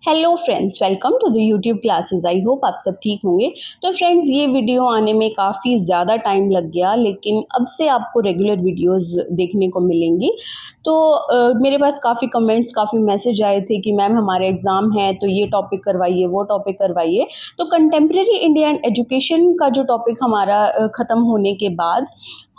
Hello friends, welcome to the YouTube classes. I hope आप सब ठीक होंगे। तो फ्रेंड्स, ये वीडियो आने में काफ़ी ज़्यादा टाइम लग गया, लेकिन अब से आपको रेगुलर वीडियोस देखने को मिलेंगी। तो मेरे पास काफ़ी कमेंट्स, काफ़ी मैसेज आए थे कि मैम हमारे एग्ज़ाम है तो ये टॉपिक करवाइए, वो टॉपिक करवाइए। तो कंटेम्प्रेरी इंडियन एजुकेशन का जो टॉपिक हमारा ख़त्म होने के बाद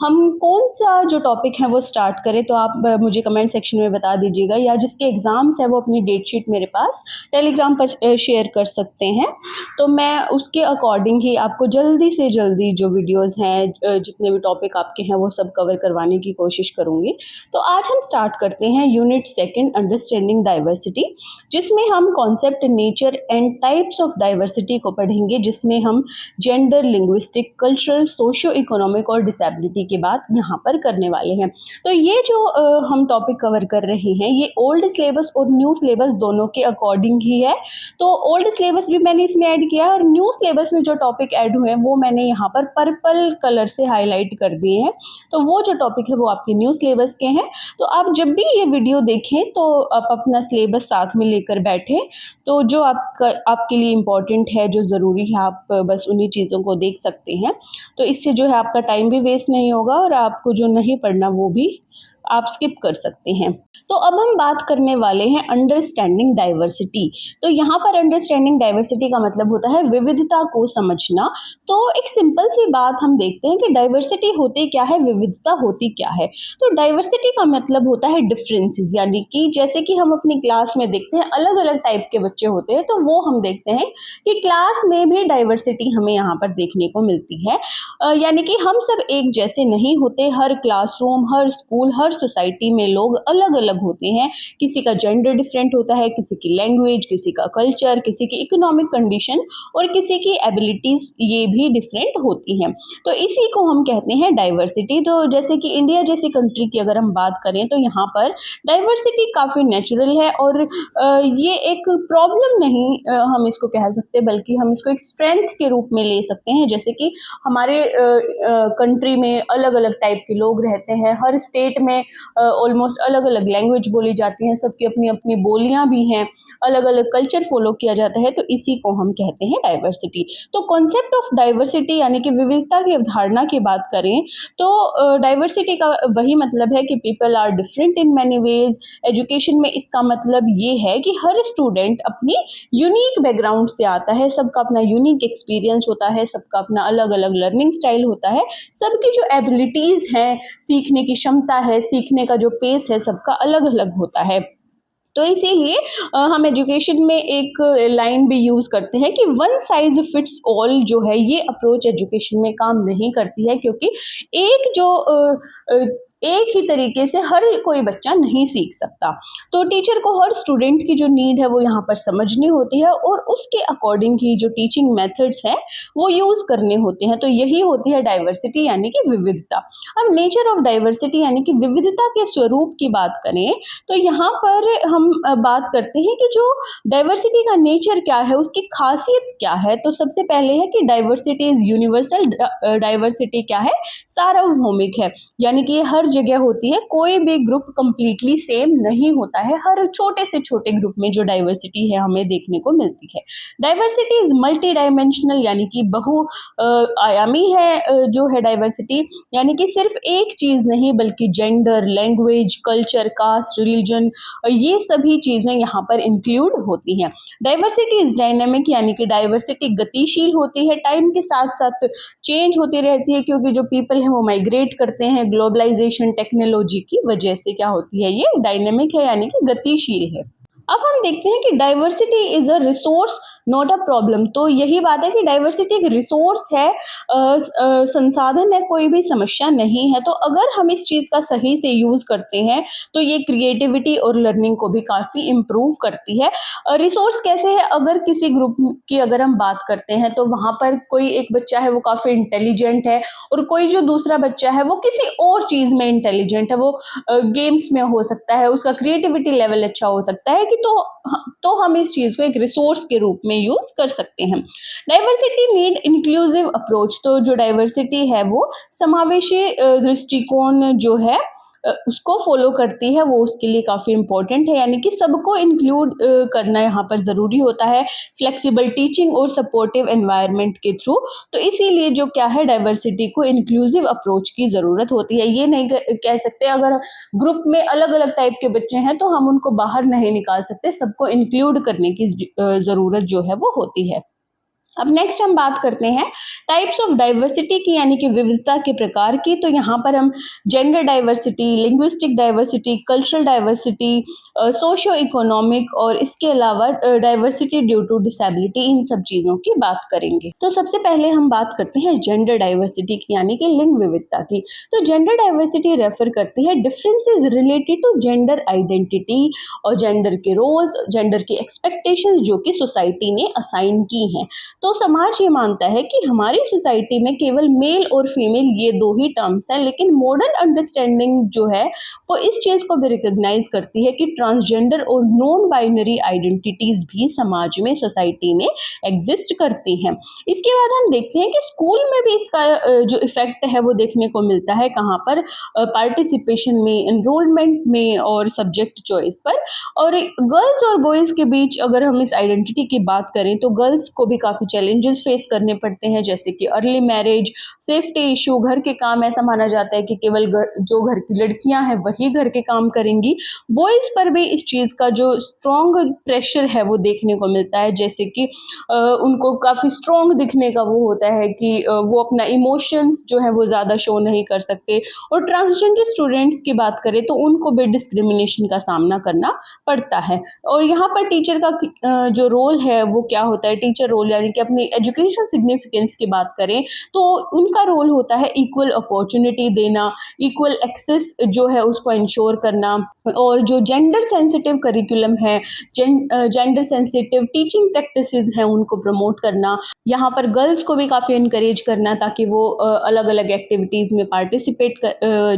हम कौन सा जो टॉपिक है वो स्टार्ट करें, तो आप मुझे कमेंट सेक्शन में बता दीजिएगा, या जिसके एग्ज़ाम्स है वो अपनी डेट शीट मेरे पास टेलीग्राम पर शेयर कर सकते हैं। तो मैं उसके अकॉर्डिंग ही आपको जल्दी से जल्दी जो वीडियोस हैं, जितने भी टॉपिक आपके हैं वो सब कवर करवाने की कोशिश करूँगी। तो आज हम स्टार्ट करते हैं यूनिट सेकंड, अंडरस्टैंडिंग डाइवर्सिटी, जिसमें हम concept nature and types of diversity को पढ़ेंगे, जिसमें हम gender, linguistic, cultural, socio economic और डिसेबिलिटी की बात यहाँ पर करने वाले हैं। तो ये जो हम टॉपिक कवर कर रहे हैं, ये ओल्ड सिलेबस और न्यू सिलेबस दोनों के अकॉर्डिंग ही है। तो ओल्ड सिलेबस भी मैंने इसमें ऐड किया है, और न्यू सिलेबस में जो टॉपिक ऐड हुए हैं वो मैंने यहाँ पर पर्पल कलर से हाईलाइट कर दिए हैं। तो वो जो टॉपिक है वो आपके न्यू सिलेबस के हैं। तो आप जब भी ये वीडियो देखें तो आप अपना सिलेबस साथ में लेकर बैठें। तो जो आपके लिए इम्पोर्टेंट है, जो ज़रूरी है, आप बस उन्हीं चीज़ों को देख सकते हैं। तो इससे जो है आपका टाइम भी वेस्ट नहीं होगा, और आपको जो नहीं पढ़ना वो भी आप स्किप कर सकते हैं। तो अब हम बात करने वाले हैं अंडरस्टैंडिंग डाइवर्सिटी। तो यहाँ पर अंडरस्टैंडिंग डाइवर्सिटी का मतलब होता है विविधता को समझना। तो एक सिंपल सी बात हम देखते हैं कि डाइवर्सिटी होती क्या है, विविधता होती क्या है। तो डाइवर्सिटी का मतलब होता है डिफरेंसेस, यानी कि जैसे कि हम अपनी क्लास में देखते हैं अलग अलग टाइप के बच्चे होते हैं, तो वो हम देखते हैं कि क्लास में भी डाइवर्सिटी हमें यहाँ पर देखने को मिलती है। यानी कि हम सब एक जैसे नहीं होते। हर क्लासरूम, हर स्कूल, हर सोसाइटी में लोग अलग अलग होते हैं। किसी का जेंडर डिफरेंट होता है, किसी की लैंग्वेज, किसी का कल्चर, किसी की इकोनॉमिक कंडीशन और किसी की एबिलिटीज, ये भी डिफरेंट होती हैं। तो इसी को हम कहते हैं डाइवर्सिटी। तो जैसे कि इंडिया जैसी कंट्री की अगर हम बात करें तो यहाँ पर डाइवर्सिटी काफ़ी नेचुरल है, और ये एक प्रॉब्लम नहीं हम इसको कह सकते, बल्कि हम इसको एक स्ट्रेंथ के रूप में ले सकते हैं। जैसे कि हमारे कंट्री में अलग अलग टाइप के लोग रहते हैं, हर स्टेट में ऑलमोस्ट अलग अलग लैंग्वेज बोली जाती हैं, सबकी अपनी अपनी बोलियां भी हैं, अलग अलग कल्चर फॉलो किया जाता है। तो इसी को हम कहते हैं डाइवर्सिटी। तो कॉन्सेप्ट ऑफ डाइवर्सिटी यानी कि विविधता की अवधारणा की बात करें तो डाइवर्सिटी का वही मतलब है कि people are different in many ways. Education में इसका मतलब ये है कि हर स्टूडेंट अपनी यूनिक बैकग्राउंड से आता है, सबका अपना यूनिक एक्सपीरियंस होता है, सबका अपना अलग अलग लर्निंग स्टाइल होता है, सबकी जो एबिलिटीज़ हैं, सीखने की क्षमता है, सीखने का जो पेस है, सबका अलग अलग होता है। तो इसीलिए हम एजुकेशन में एक लाइन भी यूज़ करते हैं कि वन साइज फिट्स ऑल जो है, ये अप्रोच एजुकेशन में काम नहीं करती है, क्योंकि एक जो एक ही तरीके से हर कोई बच्चा नहीं सीख सकता। तो टीचर को हर स्टूडेंट की जो नीड है वो यहाँ पर समझनी होती है, और उसके अकॉर्डिंग ही जो टीचिंग मेथड्स हैं वो यूज़ करने होते हैं। तो यही होती है डाइवर्सिटी यानी कि विविधता। अब नेचर ऑफ डाइवर्सिटी यानी कि विविधता के स्वरूप की बात करें तो यहाँ पर हम बात करते हैं कि जो डाइवर्सिटी का नेचर क्या है, उसकी खासियत क्या है। तो सबसे पहले है कि डाइवर्सिटी इज यूनिवर्सल। डाइवर्सिटी क्या है, सार्वभौमिक है, यानी कि ये हर जगह होती है। कोई भी ग्रुप कंप्लीटली सेम नहीं होता है, हर छोटे से छोटे ग्रुप में जो डाइवर्सिटी है हमें देखने को मिलती है। डाइवर्सिटी इज मल्टी डायमेंशनल, यानी कि बहु आयामी है जो है डाइवर्सिटी, यानी कि सिर्फ एक चीज़ नहीं बल्कि gender, language, culture, caste, religion, ये सभी चीज़ें यहाँ पर इंक्लूड होती हैं। डाइवर्सिटी इज डायनेमिक, यानी कि डाइवर्सिटी गतिशील होती है, टाइम के साथ साथ चेंज होती रहती है, क्योंकि जो पीपल हैं वो माइग्रेट करते हैं, ग्लोबलाइजेशन, टेक्नोलॉजी की वजह से क्या होती है, ये डायनेमिक है यानी कि गतिशील है। अब हम देखते हैं कि diversity is a resource not a problem. तो यही बात है कि डाइवर्सिटी एक रिसोर्स है, संसाधन है, कोई भी समस्या नहीं है। तो अगर हम इस चीज़ का सही से यूज़ करते हैं तो ये क्रिएटिविटी और लर्निंग को भी काफ़ी इम्प्रूव करती है। रिसोर्स कैसे है, अगर किसी ग्रुप की अगर हम बात करते हैं तो वहाँ पर कोई एक बच्चा है वो काफ़ी इंटेलिजेंट है, और कोई जो दूसरा बच्चा है वो किसी और चीज़ में इंटेलिजेंट है, वो गेम्स में हो सकता है, उसका क्रिएटिविटी लेवल अच्छा हो सकता है, कि तो हम इस चीज़ को एक रिसोर्स के रूप में यूज़ कर सकते हैं। Diversity need inclusive approach. तो जो डाइवर्सिटी है वो समावेशी दृष्टिकोण जो है उसको फॉलो करती है वो उसके लिए काफ़ी इम्पोर्टेंट है, यानी कि सबको इंक्लूड करना यहाँ पर ज़रूरी होता है फ्लेक्सिबल टीचिंग और सपोर्टिव एनवायरनमेंट के थ्रू। तो इसीलिए जो क्या है डाइवर्सिटी को इंक्लूसिव अप्रोच की ज़रूरत होती है। ये नहीं कह सकते अगर ग्रुप में अलग-अलग टाइप के बच्चे हैं तो हम उनको बाहर नहीं निकाल सकते, सबको इंक्लूड करने की ज़रूरत जो है वो होती है। अब नेक्स्ट हम बात करते हैं टाइप्स ऑफ डाइवर्सिटी की, यानी कि विविधता के प्रकार की। तो यहाँ पर हम gender diversity, linguistic diversity, cultural diversity, socio economic और इसके अलावा डाइवर्सिटी ड्यू टू डिसेबिलिटी, इन सब चीज़ों की बात करेंगे। तो सबसे पहले हम बात करते हैं जेंडर डाइवर्सिटी की, यानी कि लिंग विविधता की। तो जेंडर डाइवर्सिटी रेफर करती है differences related to gender identity और जेंडर के रोल्स, जेंडर की एक्सपेक्टेशंस जो कि सोसाइटी ने असाइन की हैं। तो समाज ये मानता है कि हमारी सोसाइटी में केवल मेल और फीमेल ये दो ही टर्म्स हैं, लेकिन मॉडर्न अंडरस्टैंडिंग जो है वो इस चीज़ को भी रिकॉग्नाइज करती है कि ट्रांसजेंडर और नॉन बाइनरी आइडेंटिटीज भी समाज में, सोसाइटी में एग्जिस्ट करती हैं। इसके बाद हम देखते हैं कि स्कूल में भी इसका जो इफेक्ट है वो देखने को मिलता है, कहाँ पर पार्टिसिपेशन में, एनरोलमेंट में और सब्जेक्ट चॉइस पर। और गर्ल्स और बॉयज़ के बीच अगर हम इस आइडेंटिटी की बात करें तो गर्ल्स को भी काफ़ी चैलेंजेस फेस करने पड़ते हैं, जैसे कि अर्ली मैरिज, सेफ्टी इशू, घर के काम। ऐसा माना जाता है कि केवल जो घर की लड़कियां हैं वही घर के काम करेंगी। बॉयज़ पर भी इस चीज़ का जो स्ट्रॉन्ग प्रेशर है वो देखने को मिलता है, जैसे कि उनको काफ़ी स्ट्रॉन्ग दिखने का वो होता है कि वो अपना इमोशंस जो है वो ज़्यादा शो नहीं कर सकते। और ट्रांसजेंडर स्टूडेंट्स की बात करें तो उनको भी डिस्क्रिमिनेशन का सामना करना पड़ता है। और यहाँ पर टीचर का जो रोल है वो क्या होता है, टीचर रोल यानी कि अपनी एजुकेशन सिग्निफिकेंस की बात करें तो उनका रोल होता है इक्वल अपॉर्चुनिटी देना, इक्वल एक्सेस जो है उसको इंश्योर करना, और जो जेंडर सेंसिटिव करिकुलम है, जेंडर सेंसिटिव टीचिंग प्रैक्टिसेस हैं उनको प्रमोट करना। यहाँ पर गर्ल्स को भी काफ़ी इनकरेज करना ताकि वो अलग अलग एक्टिविटीज़ में पार्टिसिपेट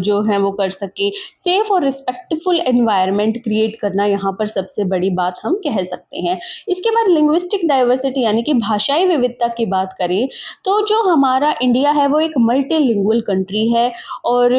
जो है वो कर सके। सेफ और रिस्पेक्टफुल एनवायरनमेंट क्रिएट करना यहाँ पर सबसे बड़ी बात हम कह सकते हैं। इसके बाद लिंग्विस्टिक डाइवर्सिटी यानी कि भाषाई विविधता की बात करें तो जो हमारा इंडिया है वो एक मल्टीलिंगुअल कंट्री है, और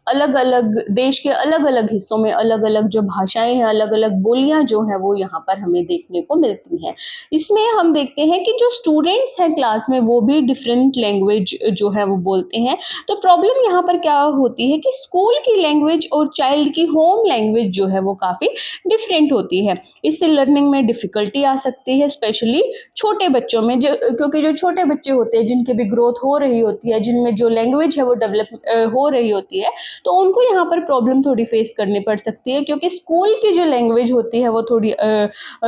अलग अलग देश के अलग अलग हिस्सों में अलग अलग जो भाषाएं हैं, अलग अलग बोलियां जो हैं वो यहाँ पर हमें देखने को मिलती हैं। इसमें हम देखते हैं कि जो स्टूडेंट्स हैं क्लास में वो भी डिफरेंट लैंग्वेज जो है वो बोलते हैं। तो प्रॉब्लम यहाँ पर क्या होती है कि स्कूल की लैंग्वेज और चाइल्ड की होम लैंग्वेज जो है वो काफ़ी डिफरेंट होती है। इससे लर्निंग में डिफ़िकल्टी आ सकती है, स्पेशली छोटे बच्चों में, क्योंकि जो छोटे बच्चे होते हैं जिनकी भी ग्रोथ हो रही होती है, जिनमें जो लैंग्वेज है वो डेवलप हो रही होती है, तो उनको यहाँ पर प्रॉब्लम थोड़ी फेस करनी पड़ सकती है, क्योंकि स्कूल की जो लैंग्वेज होती है वो थोड़ी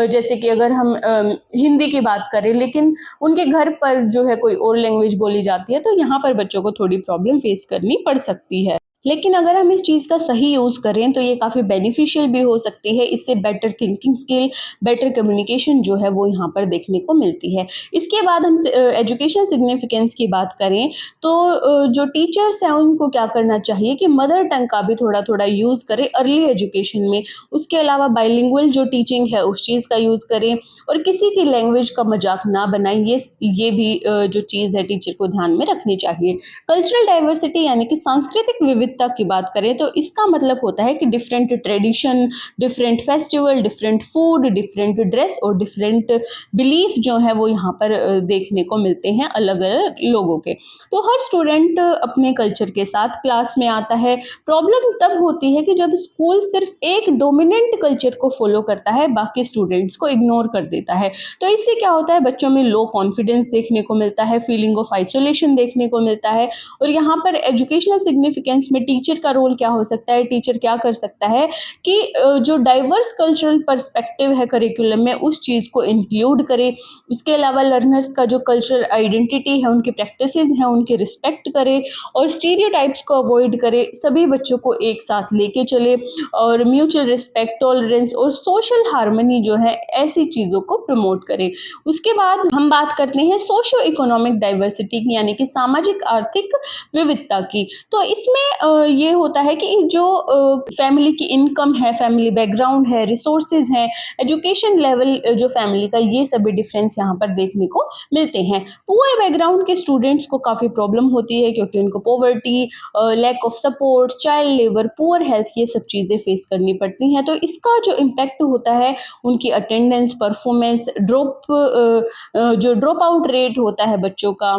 जैसे कि अगर हम हिंदी की बात करें, लेकिन उनके घर पर जो है कोई और लैंग्वेज बोली जाती है, तो यहाँ पर बच्चों को थोड़ी प्रॉब्लम फेस करनी पड़ सकती है। लेकिन अगर हम इस चीज़ का सही यूज़ करें तो ये काफ़ी बेनिफिशियल भी हो सकती है। इससे better thinking skill, better communication जो है वो यहाँ पर देखने को मिलती है। इसके बाद हम एजुकेशनल सिग्निफिकेंस की बात करें तो जो टीचर्स हैं उनको क्या करना चाहिए कि मदर टंग का भी थोड़ा थोड़ा यूज़ करें अर्ली एजुकेशन में। उसके अलावा बाइलिंगुअल जो टीचिंग है उस चीज़ का यूज़ करें, और किसी की लैंग्वेज का मजाक ना बनाएं। ये भी जो चीज़ है टीचर को ध्यान में रखनी चाहिए। कल्चरल डाइवर्सिटी यानी कि सांस्कृतिक विविधता की बात करें तो इसका मतलब होता है कि different tradition, different festival, different food, different dress और डिफरेंट बिलीफ जो है वो यहाँ पर देखने को मिलते हैं अलग अलग लोगों के। तो हर स्टूडेंट अपने कल्चर के साथ क्लास में आता है। प्रॉब्लम तब होती है कि जब स्कूल सिर्फ एक डोमिनेंट कल्चर को फॉलो करता है, बाकी स्टूडेंट्स को इग्नोर कर देता है। तो इससे क्या होता है, बच्चों में लो कॉन्फिडेंस देखने को मिलता है, फीलिंग ऑफ आइसोलेशन देखने को मिलता है। और यहाँ पर एजुकेशनल सिग्निफिकेंस में टीचर का रोल क्या हो सकता है, टीचर क्या कर सकता है कि जो डाइवर्स कल्चरल पर्सपेक्टिव है करिकुलम में उस चीज़ को इंक्लूड करे। उसके अलावा लर्नर्स का जो कल्चरल आइडेंटिटी है, उनकी प्रैक्टिसेस हैं, उनकी रिस्पेक्ट करे और स्टीरियोटाइप्स को अवॉइड करे। सभी बच्चों को एक साथ लेके चले और म्यूचुअल रिस्पेक्ट, टॉलरेंस और सोशल हार्मनी जो है ऐसी चीज़ों को प्रमोट करे। उसके बाद हम बात करते हैं सोशो इकोनॉमिक डाइवर्सिटी की, यानी कि सामाजिक आर्थिक विविधता की। तो इसमें ये होता है कि जो फैमिली की इनकम है, फैमिली बैकग्राउंड है, रिसोर्सेज हैं, एजुकेशन लेवल जो फैमिली का, ये सभी डिफरेंस यहाँ पर देखने को मिलते हैं। पुअर बैकग्राउंड के स्टूडेंट्स को काफ़ी प्रॉब्लम होती है क्योंकि उनको poverty, lack of support, child labour, poor health, ये सब चीज़ें फेस करनी पड़ती हैं। तो इसका जो इम्पैक्ट होता है उनकी अटेंडेंस, परफॉर्मेंस, जो ड्रॉप आउट रेट होता है बच्चों का,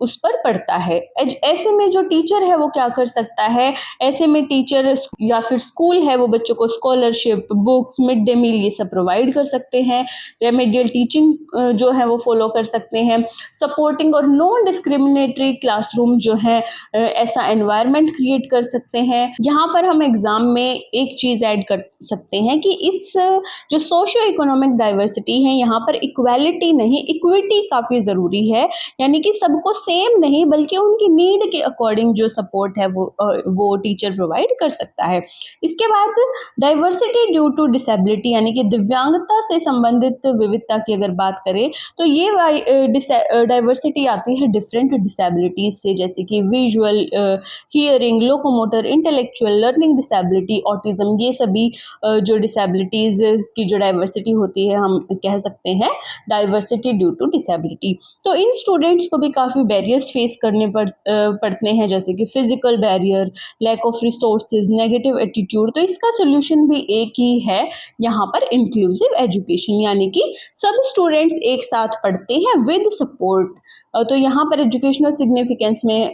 उस पर पड़ता है। ऐसे में जो टीचर है वो क्या कर सकता है, ऐसे में टीचर या फिर स्कूल है वो बच्चों को scholarship, books, mid day meal ये सब प्रोवाइड कर सकते हैं। रेमेडियल टीचिंग जो है वो फॉलो कर सकते हैं। सपोर्टिंग और नॉन डिस्क्रिमिनेटरी क्लासरूम जो है, ऐसा एनवायरनमेंट क्रिएट कर सकते हैं। यहाँ पर हम एग्जाम में एक चीज ऐड कर सकते हैं कि इस जो सोशियो इकोनॉमिक डाइवर्सिटी है, यहाँ पर इक्वालिटी नहीं, इक्विटी काफी जरूरी है। यानी कि सबको सेम नहीं बल्कि उनकी नीड के अकॉर्डिंग जो सपोर्ट है वो टीचर प्रोवाइड कर सकता है। इसके बाद डाइवर्सिटी ड्यू टू डिसेबिलिटी, यानी कि दिव्यांगता से संबंधित विविधता की अगर बात करें तो ये डाइवर्सिटी आती है डिफरेंट डिसेबिलिटीज से, जैसे कि visual, hearing, locomotor, intellectual, learning disability, autism, ये सभी जो डिसेबिलिटीज की जो डाइवर्सिटी होती है हम कह सकते हैं डाइवर्सिटी ड्यू टू डिसेबिलिटी। तो इन स्टूडेंट्स को भी काफ़ी बैरियर्स फेस करने पड़ते हैं, जैसे कि physical barrier, lack of resources, negative attitude. तो इसका सोल्यूशन भी एक ही है यहाँ पर, इंक्लूसिव एजुकेशन, यानी कि सब स्टूडेंट्स एक साथ पढ़ते हैं विद सपोर्ट। तो यहाँ पर एजुकेशनल सिग्निफिकेंस में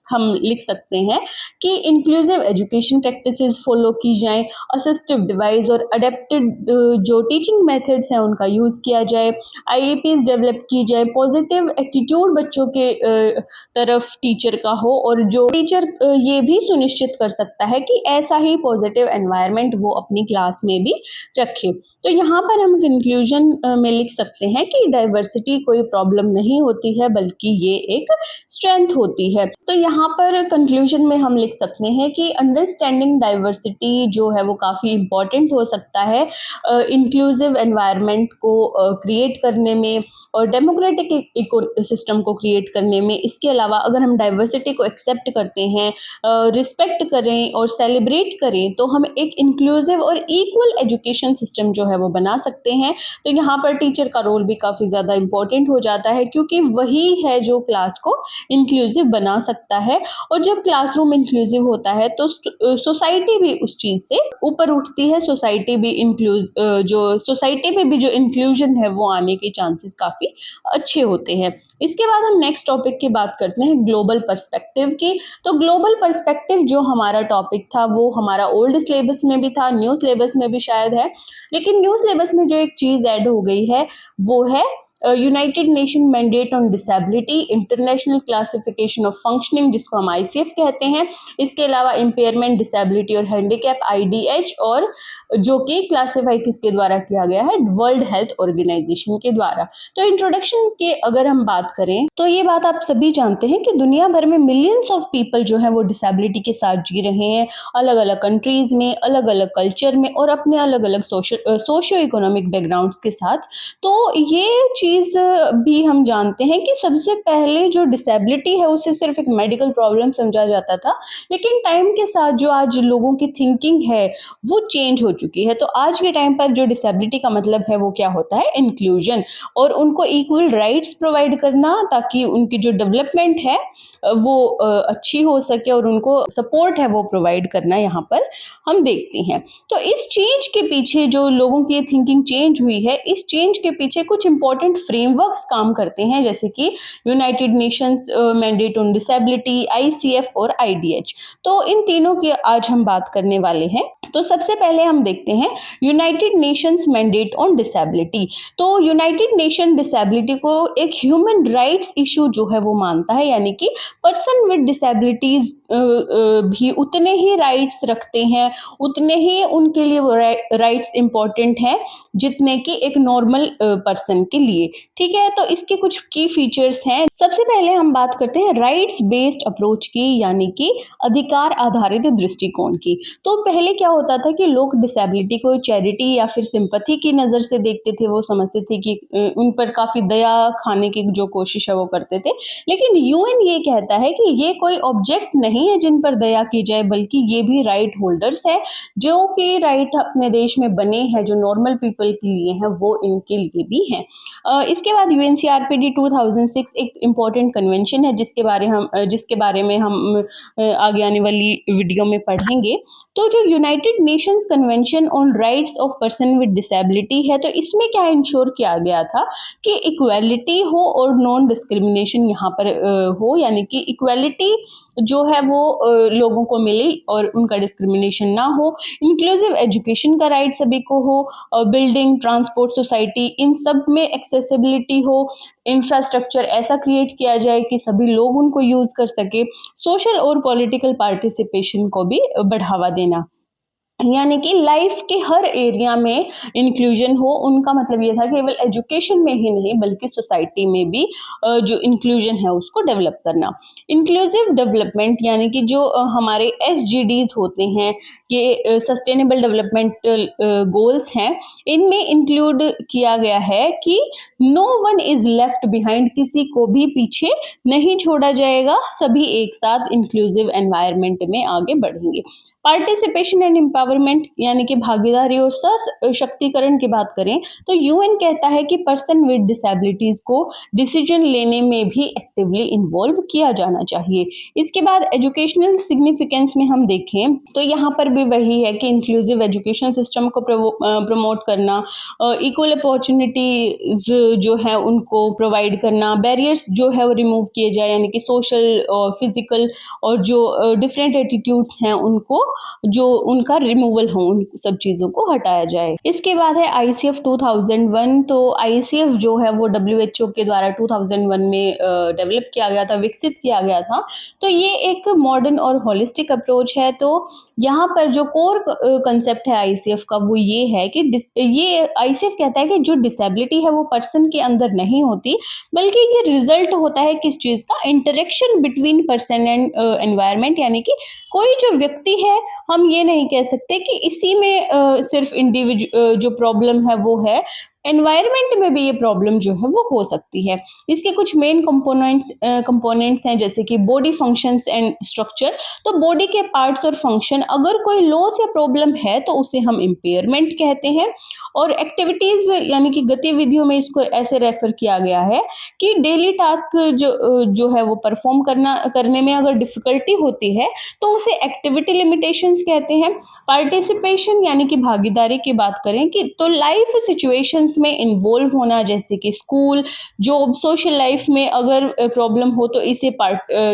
हम लिख सकते हैं कि इंक्लूसिव एजुकेशन प्रैक्टिसेस फॉलो की जाएं, असिस्टिव डिवाइस और अडेप्टेड जो टीचिंग मेथड्स हैं उनका यूज़ किया जाए, आईईपीज डेवलप की जाए, पॉजिटिव एटीट्यूड बच्चों के तरफ टीचर का हो, और जो टीचर ये भी सुनिश्चित कर सकता है कि ऐसा ही पॉजिटिव एनवायरनमेंट वो अपनी क्लास में भी रखे। तो यहाँ पर हम कंक्लूजन में लिख सकते हैं कि डाइवर्सिटी कोई प्रॉब्लम नहीं होती है बल्कि ये एक स्ट्रेंथ होती है। तो यहाँ पर कंक्लूजन में हम लिख सकते हैं कि अंडरस्टैंडिंग डाइवर्सिटी जो है वो काफ़ी इम्पॉर्टेंट हो सकता है इंक्लूसिव एनवायरनमेंट को क्रिएट करने में और डेमोक्रेटिक इकोसिस्टम को क्रिएट करने में। इसके अलावा अगर हम डाइवर्सिटी को एक्सेप्ट करते हैं, रिस्पेक्ट करें और सेलिब्रेट करें तो हम एक इंक्लूसिव और इक्वल एजुकेशन सिस्टम जो है वो बना सकते हैं। तो यहाँ पर टीचर का रोल भी काफ़ी ज़्यादा इम्पॉर्टेंट हो जाता है क्योंकि वही है जो क्लास को इंक्लूसिव बना सकता है, और जब क्लासरूम इंक्लूसिव होता है तो सोसाइटी भी उस चीज़ से ऊपर उठती है। सोसाइटी में भी जो इंक्लूजन है वो आने के चांसेस काफ़ी अच्छे होते हैं। इसके बाद हम नेक्स्ट टॉपिक की बात करते हैं ग्लोबल पर्सपेक्टिव की। तो ग्लोबल पर्सपेक्टिव जो हमारा टॉपिक था वो हमारा ओल्ड सिलेबस में भी था, न्यू सिलेबस में भी शायद है, लेकिन न्यू सिलेबस में जो एक चीज़ ऐड हो गई है वो है United nation mandate on disability, international classification of functioning जिसको हम आईसीएफ कहते हैं। इसके अलावा इम्पेयरमेंट, डिसेबिलिटी और हैंडीकैप आईडीएच, और जो कि क्लासीफाई किसके द्वारा किया गया है, वर्ल्ड हेल्थ ऑर्गेनाइजेशन के द्वारा। तो इंट्रोडक्शन के अगर हम बात करें तो ये बात आप सभी जानते हैं कि दुनिया भर में मिलियंस ऑफ पीपल जो है वो डिसेबिलिटी के साथ जी रहे हैं, अलग अलग कंट्रीज में, अलग अलग कल्चर में और अपने अलग अलग सोशियो इकोनॉमिक बैकग्राउंड्स के साथ। तो ये चीज़ भी हम जानते हैं कि सबसे पहले जो डिसेबिलिटी है उसे सिर्फ एक मेडिकल प्रॉब्लम समझा जाता था, लेकिन टाइम के साथ जो आज लोगों की थिंकिंग है वो चेंज हो चुकी है। तो आज के टाइम पर जो डिसेबिलिटी का मतलब है वो क्या होता है, इंक्लूजन, और उनको इक्वल राइट्स प्रोवाइड करना ताकि उनकी जो डेवलपमेंट है वो अच्छी हो सके, और उनको सपोर्ट है वो प्रोवाइड करना यहाँ पर हम देखते हैं। तो इस चेंज के पीछे जो लोगों की थिंकिंग चेंज हुई है, इस चेंज के पीछे कुछ इंपॉर्टेंट फ्रेमवर्क्स काम करते हैं, जैसे कि United Nations mandate on disability, ICF और आईडीएच। तो इन तीनों की आज हम बात करने वाले हैं। तो सबसे पहले हम देखते हैं United Nations mandate on disability. तो यूनाइटेड नेशन डिसेबिलिटी को एक ह्यूमन राइट्स इशू जो है वो मानता है, यानी कि पर्सन विद डिसेबिलिटीज भी उतने ही राइट्स रखते हैं, उतने ही उनके लिए वो राइट्स इंपॉर्टेंट हैं जितने कि एक नॉर्मल पर्सन के लिए। चाहिए। ठीक है, तो इसके कुछ की फीचर्स हैं। सबसे पहले हम बात करते हैं राइट्स बेस्ड अप्रोच की, यानी कि अधिकार आधारित दृष्टिकोण की। तो पहले क्या होता था कि लोग डिसेबिलिटी को चैरिटी या फिर सिंपैथी की नज़र से देखते थे, वो समझते थे कि उन पर काफ़ी दया खाने की जो कोशिश है वो करते थे। लेकिन यूएन ये कहता है कि ये कोई ऑब्जेक्ट नहीं है जिन पर दया की जाए, बल्कि ये भी राइट होल्डर्स है, जो कि राइट अपने देश में बने हैं, जो नॉर्मल पीपल के लिए हैं, वो इनके लिए भी हैं। इसके बाद यूएनसीआरपीडी 2006 एक इम्पॉर्टेंट कन्वेंशन है जिसके बारे में हम आगे आने वाली वीडियो में पढ़ेंगे। तो जो United Nations convention on rights of person with disability है, तो इसमें क्या इंश्योर किया गया था कि इक्वालिटी हो और नॉन डिस्क्रिमिनेशन यहाँ पर हो, यानी कि इक्वालिटी जो है वो लोगों को मिले और उनका डिस्क्रिमिनेशन ना हो। इंक्लूसिव एजुकेशन का राइट सभी को हो, और बिल्डिंग, ट्रांसपोर्ट, सोसाइटी, इन सब में एक्सेसिबिलिटी हो। इंफ्रास्ट्रक्चर ऐसा क्रिएट किया जाए कि सभी लोग उनको यूज कर सके। सोशल और पॉलिटिकल पार्टिसिपेशन को भी बढ़ावा देना, यानी कि लाइफ के हर एरिया में इंक्लूजन हो। उनका मतलब ये था कि केवल एजुकेशन में ही नहीं बल्कि सोसाइटी में भी जो इंक्लूजन है उसको डेवलप करना। इंक्लूसिव डेवलपमेंट, यानी कि जो हमारे एसजीडीज होते हैं, ये सस्टेनेबल डेवलपमेंटल गोल्स हैं, इनमें इंक्लूड किया गया है कि no one is left behind, किसी को भी पीछे नहीं छोड़ा जाएगा, सभी एक साथ इंक्लूसिव एनवायरनमेंट में आगे बढ़ेंगे। पार्टिसिपेशन एंड एम्पावरमेंट, यानी कि भागीदारी और सशक्तिकरण की बात करें तो यूएन कहता है कि पर्सन विद डिसेबिलिटीज को डिसीजन लेने में भी एक्टिवली इन्वॉल्व किया जाना चाहिए। इसके बाद एजुकेशनल सिग्निफिकेंस में हम देखें तो यहाँ पर भी वही है कि इंक्लूसिव एजुकेशन सिस्टम को प्रमोट करना, इक्वल अपॉर्चुनिटीज जो है उनको प्रोवाइड करना, बैरियर्स जो है वो रिमूव किए जाए, यानी कि सोशल और फिजिकल और जो डिफरेंट एटीट्यूड्स हैं उनको जो उनका रिमूवल हो, उन सब चीज़ों को हटाया जाए। इसके बाद है आईसीएफ 2001। तो आईसीएफ जो है वो डब्ल्यूएचओ के द्वारा 2001 में डेवलप किया गया था, विकसित किया गया था। तो ये एक मॉडर्न और होलिस्टिक अप्रोच है। तो यहाँ पर जो कोर कंसेप्ट है आईसीएफ का वो ये है कि ये आईसीएफ कहता है कि जो डिसेबिलिटी है वो पर्सन के अंदर नहीं होती, बल्कि ये रिजल्ट होता है किस चीज़ का, interaction between person and environment, यानी कि कोई जो व्यक्ति है, हम ये नहीं कह सकते कि इसी में सिर्फ जो प्रॉब्लम है वो है, एनवायरनमेंट में भी ये प्रॉब्लम जो है वो हो सकती है। इसके कुछ मेन कंपोनेंट्स हैं, जैसे कि बॉडी फंक्शंस एंड स्ट्रक्चर। तो बॉडी के पार्ट्स और फंक्शन, अगर कोई लॉस या प्रॉब्लम है तो उसे हम इम्पेयरमेंट कहते हैं। और एक्टिविटीज, यानी कि गतिविधियों में इसको ऐसे रेफर किया गया है कि डेली टास्क जो है वो परफॉर्म करने में अगर डिफिकल्टी होती है तो उसे एक्टिविटी लिमिटेशंस कहते हैं। पार्टिसिपेशन, यानी कि भागीदारी की बात करें कि तो लाइफ सिचुएशंस में इन्वॉल्व होना, जैसे कि स्कूल, जॉब, सोशल लाइफ में अगर प्रॉब्लम हो तो इसे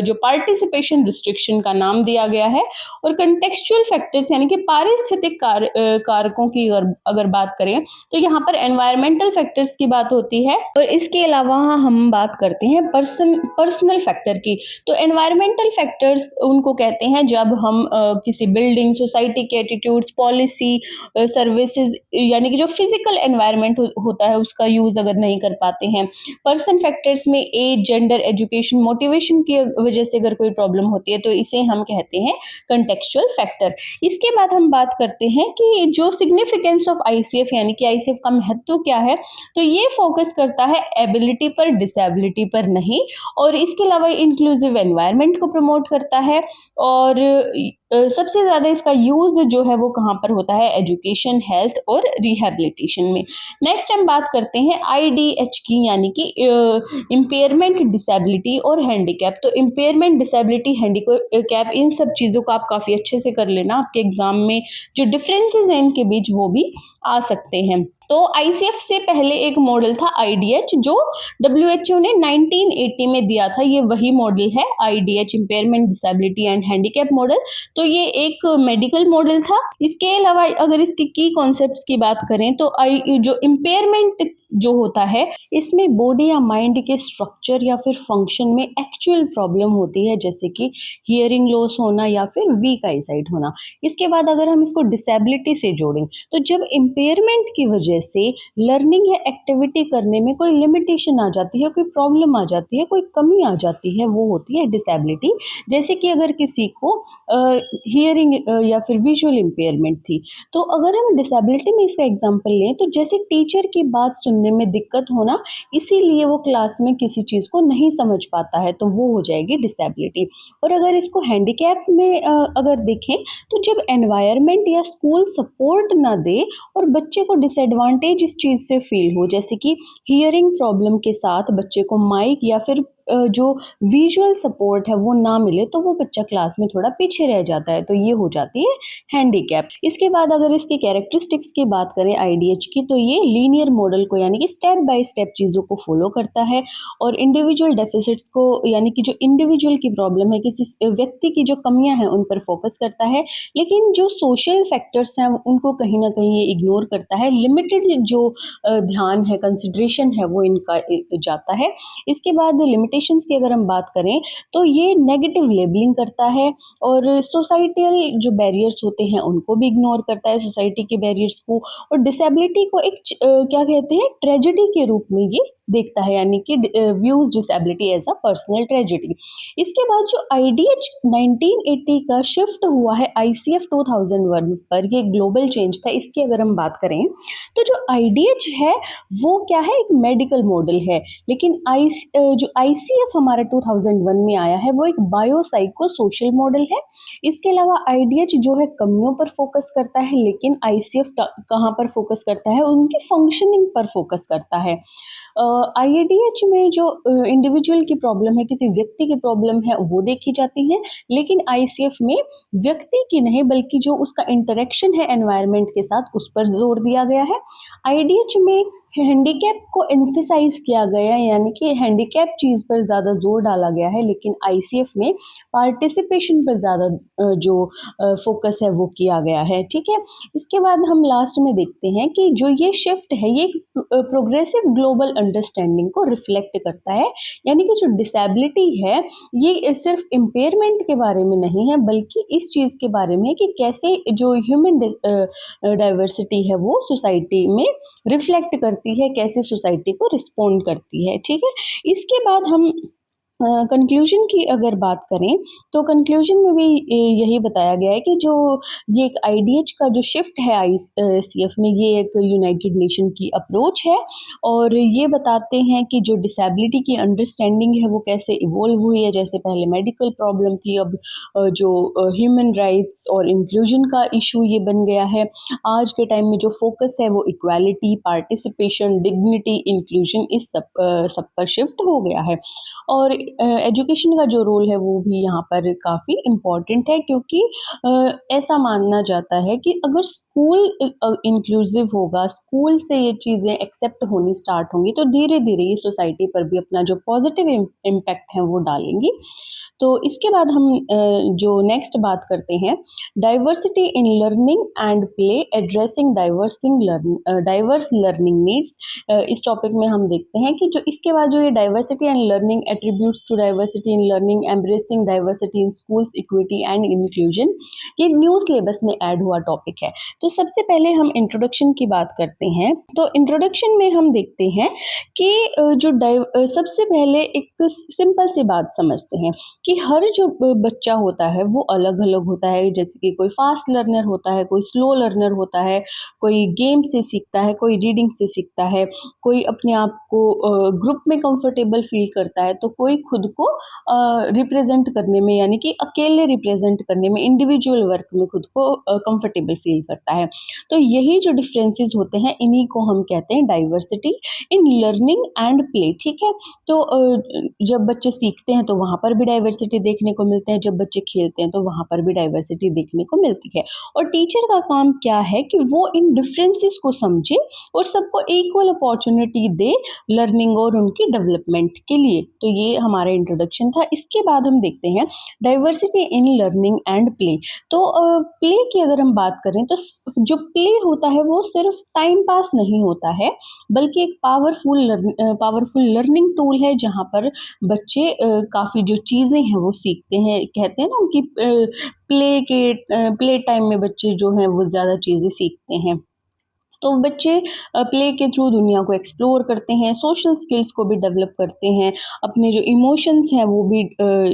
जो पार्टिसिपेशन रिस्ट्रिक्शन का नाम दिया गया है। और कंटेक्चुअल फैक्टर्स, यानी कि पारिस्थितिक कारकों की अगर बात करें तो यहाँ पर एनवायरमेंटल फैक्टर्स की बात होती है। और इसके अलावा हम बात करते हैं पर्सनल फैक्टर की। तो एनवायरमेंटल फैक्टर्स उनको कहते हैं जब हम किसी बिल्डिंग, सोसाइटी के एटीट्यूड्स, पॉलिसी, सर्विसेज, यानी कि जो फिजिकल एनवायरनमेंट होता है उसका यूज अगर नहीं कर पाते हैं। पर्सन फैक्टर्स में एज, जेंडर, एजुकेशन, मोटिवेशन की वजह से अगर कोई प्रॉब्लम होती है तो इसे हम कहते हैं कंटेक्चुअल फैक्टर। इसके बाद हम बात करते हैं कि जो सिग्निफिकेंस ऑफ आईसीएफ, यानी कि आईसीएफ का महत्व क्या है, तो ये फोकस करता है एबिलिटी पर, डिसेबिलिटी पर नहीं। और इसके अलावा इंक्लूसिव एनवायरनमेंट को प्रमोट करता है। और सबसे ज़्यादा इसका यूज़ जो है वो कहाँ पर होता है, एजुकेशन, हेल्थ और रिहैबिलिटेशन में। नेक्स्ट हम बात करते हैं आईडीएच की, यानी कि इम्पेयरमेंट, डिसेबिलिटी और हैंडीकैप। तो इम्पेयरमेंट, डिसेबिलिटी, हैंडीकैप, इन सब चीज़ों को आप काफ़ी अच्छे से कर लेना, आपके एग्जाम में जो डिफरेंसेस हैं इनके बीच वो भी आ सकते हैं। तो आईसीएफ से पहले एक मॉडल था आईडीएच, जो डब्ल्यूएचओ ने 1980 में दिया था। ये वही मॉडल है IDH, impairment, disability and handicap model. तो ये एक मेडिकल मॉडल था। इसके अलावा अगर इसके की कॉन्सेप्ट्स की बात करें तो जो इम्पेयरमेंट जो होता है इसमें बॉडी या माइंड के स्ट्रक्चर या फिर फंक्शन में एक्चुअल प्रॉब्लम होती है, जैसे कि हियरिंग लॉस होना या फिर वीक आईसाइट होना। इसके बाद अगर हम इसको डिसेबिलिटी से जोड़ें तो जब इम्पेयरमेंट की वजह से लर्निंग या एक्टिविटी करने में कोई लिमिटेशन आ जाती है, कोई प्रॉब्लम आ जाती है, कोई कमी आ जाती है, वो होती है डिसेबिलिटी। जैसे कि अगर किसी को हियरिंग या फिर विजुअल इम्पेयरमेंट थी, तो अगर हम डिसेबिलिटी में इसका एग्जांपल लें तो जैसे टीचर की बात सुनने में दिक्कत होना, इसीलिए वो क्लास में किसी चीज़ को नहीं समझ पाता है, तो वो हो जाएगी डिसेबिलिटी। और अगर इसको हैंडीकैप में अगर देखें तो जब एनवायरनमेंट या स्कूल सपोर्ट ना दे और बच्चे को डिसएडवांटेज इस चीज़ से फील हो, जैसे कि हियरिंग प्रॉब्लम के साथ बच्चे को माइक या फिर जो विजुअल सपोर्ट है वो ना मिले, तो वो बच्चा क्लास में थोड़ा पीछे रह जाता है, तो ये हो जाती है हैंडीकैप। इसके बाद अगर इसकी कैरेक्टरिस्टिक्स की बात करें आईडीएच की, तो ये लीनियर मॉडल को यानी कि स्टेप बाय स्टेप चीज़ों को फॉलो करता है और इंडिविजुअल डेफिसिट्स को यानी कि जो इंडिविजुअल की प्रॉब्लम है, किसी व्यक्ति की जो कमियां हैं उन पर फोकस करता है, लेकिन जो सोशल फैक्टर्स हैं उनको कहीं ना कहीं ये इग्नोर करता है। लिमिटेड जो ध्यान है, कंसिडरेशन है, वो इनका जाता है। इसके बाद लिमिटेशंस की अगर हम बात करें तो ये नेगेटिव लेबलिंग करता है और सोसाइटल जो बैरियर्स होते हैं उनको भी इग्नोर करता है, सोसाइटी के बैरियर्स को, और डिसेबिलिटी को एक क्या कहते हैं, ट्रेजेडी के रूप में ये देखता है, यानी कि views disability as a personal tragedy. इसके बाद जो आईडीएच 1980 का शिफ्ट हुआ है आईसीएफ 2001 पर, ये ग्लोबल चेंज था। इसकी अगर हम बात करें तो जो आईडीएच है वो क्या है, एक मेडिकल मॉडल है, लेकिन जो आईसीएफ हमारा 2001 में आया है वो एक बायोसाइको सोशल मॉडल है। इसके अलावा आईडीएच जो है कमियों पर फोकस करता है, लेकिन आईसीएफ कहाँ पर फोकस करता है, उनकी फंक्शनिंग पर फोकस करता है। आईएडीएच में जो इंडिविजुअल की प्रॉब्लम है, किसी व्यक्ति की प्रॉब्लम है, वो देखी जाती है, लेकिन आईसीएफ में व्यक्ति की नहीं बल्कि जो उसका इंटरेक्शन है एनवायरनमेंट के साथ, उस पर जोर दिया गया है। आईडीएच में हैंडीकैप को एम्फेसाइज किया गया है, यानी कि हैंडीकैप चीज़ पर ज़्यादा जोर डाला गया है, लेकिन आईसीएफ में पार्टिसिपेशन पर ज़्यादा जो फोकस है वो किया गया है। ठीक है, इसके बाद हम लास्ट में देखते हैं कि जो ये शिफ्ट है ये प्रोग्रेसिव ग्लोबल अंडरस्टैंडिंग को रिफ्लेक्ट करता है, यानी कि जो डिसेबिलिटी है ये सिर्फ इम्पेयरमेंट के बारे में नहीं है, बल्कि इस चीज़ के बारे में है कि कैसे जो ह्यूमन डाइवर्सिटी है वो सोसाइटी में रिफ्लेक्ट करती है, कैसे सोसाइटी को रिस्पोंड करती है। ठीक है, इसके बाद हम कंक्लूजन की अगर बात करें तो कंक्लूजन में भी यही बताया गया है कि जो ये एक आईडीएच का जो शिफ्ट है आईसीएफ में, ये एक यूनाइटेड नेशन की अप्रोच है और ये बताते हैं कि जो डिसेबिलिटी की अंडरस्टैंडिंग है वो कैसे इवोल्व हुई है। जैसे पहले मेडिकल प्रॉब्लम थी, अब जो ह्यूमन राइट्स और इंक्लूजन का इशू ये बन गया है। आज के टाइम में जो फोकस है वो इक्वालिटी, पार्टिसिपेशन, डिग्निटी, इंक्लूजन, इस सब पर शिफ्ट हो गया है। और एजुकेशन का जो रोल है वो भी यहाँ पर काफ़ी इम्पॉर्टेंट है, क्योंकि ऐसा मानना जाता है कि अगर स्कूल इंक्लूसिव होगा, स्कूल से ये चीज़ें एक्सेप्ट होनी स्टार्ट होंगी, तो धीरे धीरे ये सोसाइटी पर भी अपना जो पॉजिटिव इम्पैक्ट है वो डालेंगी। तो इसके बाद हम जो नेक्स्ट बात करते हैं, diversity in learning and play addressing diverse learning needs. इस टॉपिक में हम देखते हैं कि जो इसके बाद जो ये diversity and learning attributes to diversity in learning, embracing diversity in schools, equity and inclusion, ये न्यू सिलेबस में ऐड हुआ टॉपिक है। तो सबसे पहले हम इंट्रोडक्शन की बात करते हैं। तो इंट्रोडक्शन में हम देखते हैं कि सबसे पहले एक सिंपल सी बात समझते हैं कि हर जो बच्चा होता है वो अलग अलग होता है। जैसे कि कोई फास्ट लर्नर होता है, कोई स्लो लर्नर होता है, कोई गेम से सीखता है, कोई रीडिंग से सीखता है, कोई अपने आप को ग्रुप में कंफर्टेबल फील करता है, तो कोई खुद को रिप्रेजेंट करने में यानी कि अकेले रिप्रेजेंट करने में, इंडिविजुअल वर्क में खुद को कंफर्टेबल फील करता है। तो यही जो डिफरेंसेस होते हैं इन्हीं को हम कहते हैं diversity in learning and play. ठीक है, तो जब बच्चे सीखते हैं तो वहाँ पर भी डाइवर्सिटी देखने को मिलते हैं, जब बच्चे खेलते हैं तो वहाँ पर भी डाइवर्सिटी देखने को मिलती है। और टीचर का काम क्या है कि वो इन डिफरेंसेस को समझे और सबको इक्वल अपॉर्चुनिटी दे लर्निंग और उनकी डेवलपमेंट के लिए। तो ये हमारा इंट्रोडक्शन था। इसके बाद हम देखते हैं diversity in learning and play. तो प्ले की अगर हम बात करें तो जो प्ले होता है वो सिर्फ टाइम पास नहीं होता है, बल्कि एक पावरफुल लर्निंग टूल है, जहाँ पर बच्चे काफ़ी जो चीज़ें हैं वो सीखते हैं। कहते हैं ना कि प्ले टाइम में बच्चे जो हैं वो ज़्यादा चीज़ें सीखते हैं। तो बच्चे प्ले के थ्रू दुनिया को एक्सप्लोर करते हैं, सोशल स्किल्स को भी डेवलप करते हैं, अपने जो इमोशंस हैं वो भी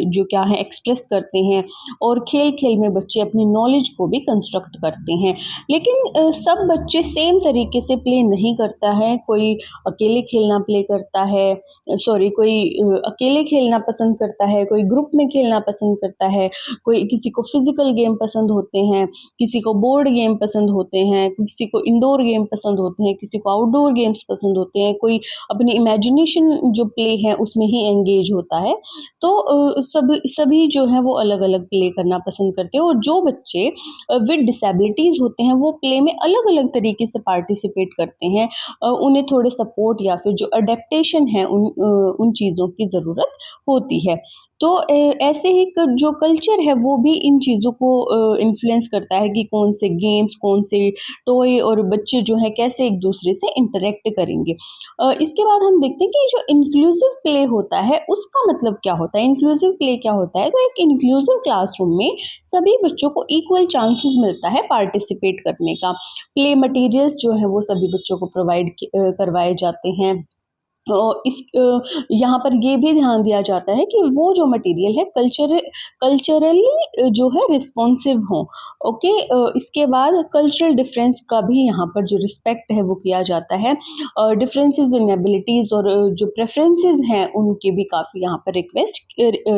जो क्या है एक्सप्रेस करते हैं, और खेल-खेल में बच्चे अपनी नॉलेज को भी कंस्ट्रक्ट करते हैं। लेकिन सब बच्चे सेम तरीके से प्ले नहीं करता है। कोई अकेले खेलना प्ले करता है, कोई अकेले खेलना पसंद करता है, कोई ग्रुप में खेलना पसंद करता है, कोई किसी को फिज़िकल गेम पसंद होते हैं, किसी को बोर्ड गेम पसंद होते हैं, किसी को इंडोर गेम पसंद होते हैं, किसी को आउटडोर गेम्स पसंद होते हैं, कोई अपनी इमेजिनेशन जो प्ले है उसमें ही एंगेज होता है। तो सभी जो है वो अलग-अलग प्ले करना पसंद करते हैं, और जो बच्चे विद डिसेबिलिटीज़ होते हैं वो प्ले में अलग-अलग तरीके से पार्टिसिपेट करते हैं। उन्हें थोड़े सपोर्ट या फिर जो अडेप्टेशन है उन चीज़ों की ज़रूरत होती है। तो ऐसे ही जो कल्चर है वो भी इन चीज़ों को इन्फ्लुएंस करता है कि कौन से गेम्स, कौन से टॉय, और बच्चे जो है कैसे एक दूसरे से इंटरेक्ट करेंगे। इसके बाद हम देखते हैं कि जो इंक्लूसिव प्ले होता है उसका मतलब क्या होता है। इंक्लूसिव प्ले क्या होता है? तो एक इंक्लूसिव क्लासरूम में सभी बच्चों को इक्वल चांसेस मिलता है पार्टिसिपेट करने का। प्ले मटेरियल्स जो है वो सभी बच्चों को प्रोवाइड करवाए जाते हैं। यहाँ पर ये भी ध्यान दिया जाता है कि वो जो मटेरियल है कल्चरली जो है रिस्पॉन्सिव हों। ओके, इसके बाद कल्चरल डिफरेंस का भी यहाँ पर जो रिस्पेक्ट है वो किया जाता है। डिफरेंसेस इन एबिलिटीज़ और जो प्रेफरेंसेस हैं उनकी भी काफ़ी यहाँ पर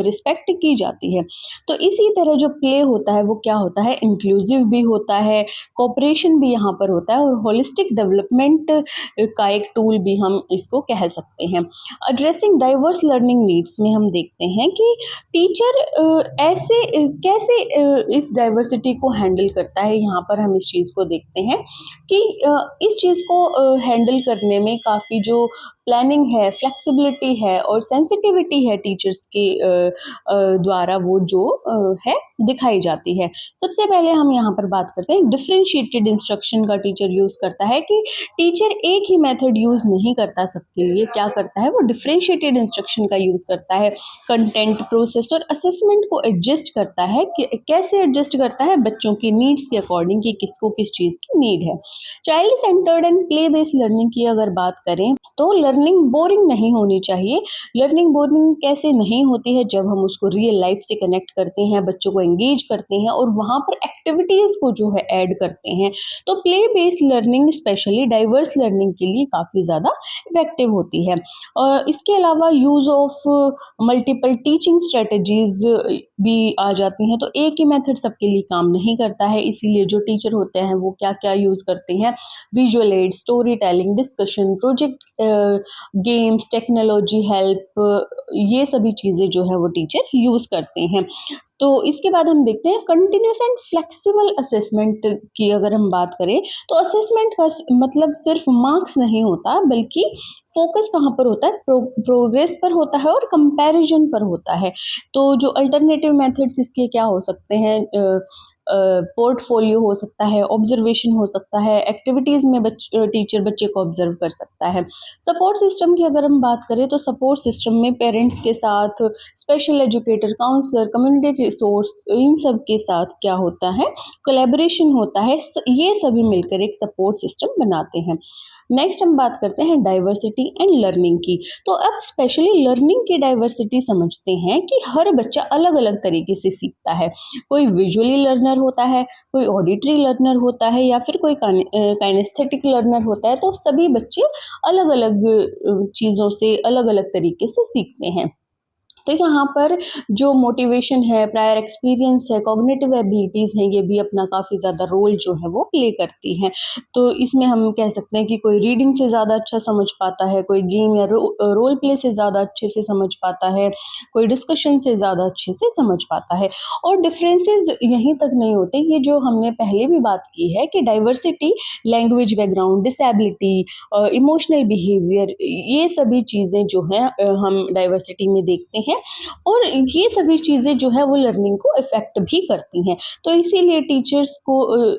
रिस्पेक्ट की जाती है। तो इसी तरह जो प्ले होता है वो क्या होता है, इंक्लूसिव भी होता है, कोऑपरेशन भी यहाँ पर होता है, और होलिस्टिक डेवलपमेंट का एक टूल भी हम इसको कह सकते हैं। एड्रेसिंग डाइवर्स लर्निंग नीड्स में हम देखते हैं कि टीचर कैसे इस डाइवर्सिटी को हैंडल करता है। यहाँ पर हम इस चीज़ को देखते हैं कि इस चीज़ को हैंडल करने में काफ़ी जो प्लानिंग है, फ्लेक्सिबिलिटी है और सेंसिटिविटी है टीचर्स के द्वारा वो जो है दिखाई जाती है। सबसे पहले हम यहाँ पर बात करते हैं डिफरेंशिएटेड इंस्ट्रक्शन का टीचर यूज़ करता है कि टीचर एक ही मेथड यूज़ नहीं करता सबके लिए। क्या करता है वो डिफरेंशिएटेड इंस्ट्रक्शन का यूज़ करता है। कंटेंट, प्रोसेस और असेसमेंट को एडजस्ट करता है कि कैसे एडजस्ट करता है, बच्चों की नीड्स के अकॉर्डिंग कि किसको किस चीज़ की नीड है। Child centred and play based learning की अगर बात करें तो लर्निंग बोरिंग नहीं होनी चाहिए। लर्निंग बोरिंग कैसे नहीं होती है, जब हम उसको रियल लाइफ से कनेक्ट करते हैं, बच्चों को एंगेज करते हैं और वहाँ पर एक्टिविटीज़ को जो है ऐड करते हैं। तो play based learning specially diverse learning के लिए काफ़ी ज़्यादा इफेक्टिव होती है। और इसके अलावा use of multiple teaching strategies भी आ जाती हैं। तो एक ही मेथड सबके लिए काम नहीं करता है, इसीलिए जो टीचर होते हैं वो क्या क्या यूज़ करते हैं, visual add, story telling, discussion, project, games, technology help, ये सभी चीज़ें जो है वो टीचर यूज़ करते हैं। तो इसके बाद हम देखते हैं कंटिन्यूस एंड फ्लेक्सिबल असेसमेंट की अगर हम बात करें तो असेसमेंट का मतलब सिर्फ मार्क्स नहीं होता, बल्कि फोकस कहाँ पर होता है, प्रोग्रेस पर होता है और कंपैरिजन पर होता है। तो जो अल्टरनेटिव मेथड्स इसके क्या हो सकते हैं, पोर्टफोलियो हो सकता है, ऑब्जर्वेशन हो सकता है, एक्टिविटीज़ में टीचर बच्चे को ऑब्जर्व कर सकता है। सपोर्ट सिस्टम की अगर हम बात करें तो सपोर्ट सिस्टम में पेरेंट्स के साथ, special educator, counsellor, community resource, इन सब के साथ क्या होता है, कोलैबोरेशन होता है। ये सभी मिलकर एक सपोर्ट सिस्टम बनाते हैं। नेक्स्ट हम बात करते हैं डाइवर्सिटी एंड लर्निंग की। तो अब स्पेशली लर्निंग की डाइवर्सिटी समझते हैं कि हर बच्चा अलग अलग तरीके से सीखता है। कोई विजुअली लर्नर होता है, कोई ऑडिटरी लर्नर होता है, या फिर कोई काइनेस्थेटिक लर्नर होता है। तो सभी बच्चे अलग अलग चीज़ों से अलग अलग तरीके से सीखते हैं। तो यहाँ पर जो मोटिवेशन है, प्रायर एक्सपीरियंस है, कॉग्निटिव एबिलिटीज़ हैं, ये भी अपना काफ़ी ज़्यादा रोल जो है वो प्ले करती हैं। तो इसमें हम कह सकते हैं कि कोई रीडिंग से ज़्यादा अच्छा समझ पाता है, कोई गेम या रोल प्ले से ज़्यादा अच्छे से समझ पाता है, कोई डिस्कशन से ज़्यादा अच्छे से समझ पाता है। और डिफरेंसेस यहीं तक नहीं होते, ये जो हमने पहले भी बात की है कि diversity, language background, disability, emotional behaviour, ये सभी चीज़ें जो हैं हम डाइवर्सिटी में देखते हैं हैं और ये सभी चीज़ें जो है वो लर्निंग को इफ़ेक्ट भी करती हैं। तो इसीलिए टीचर्स को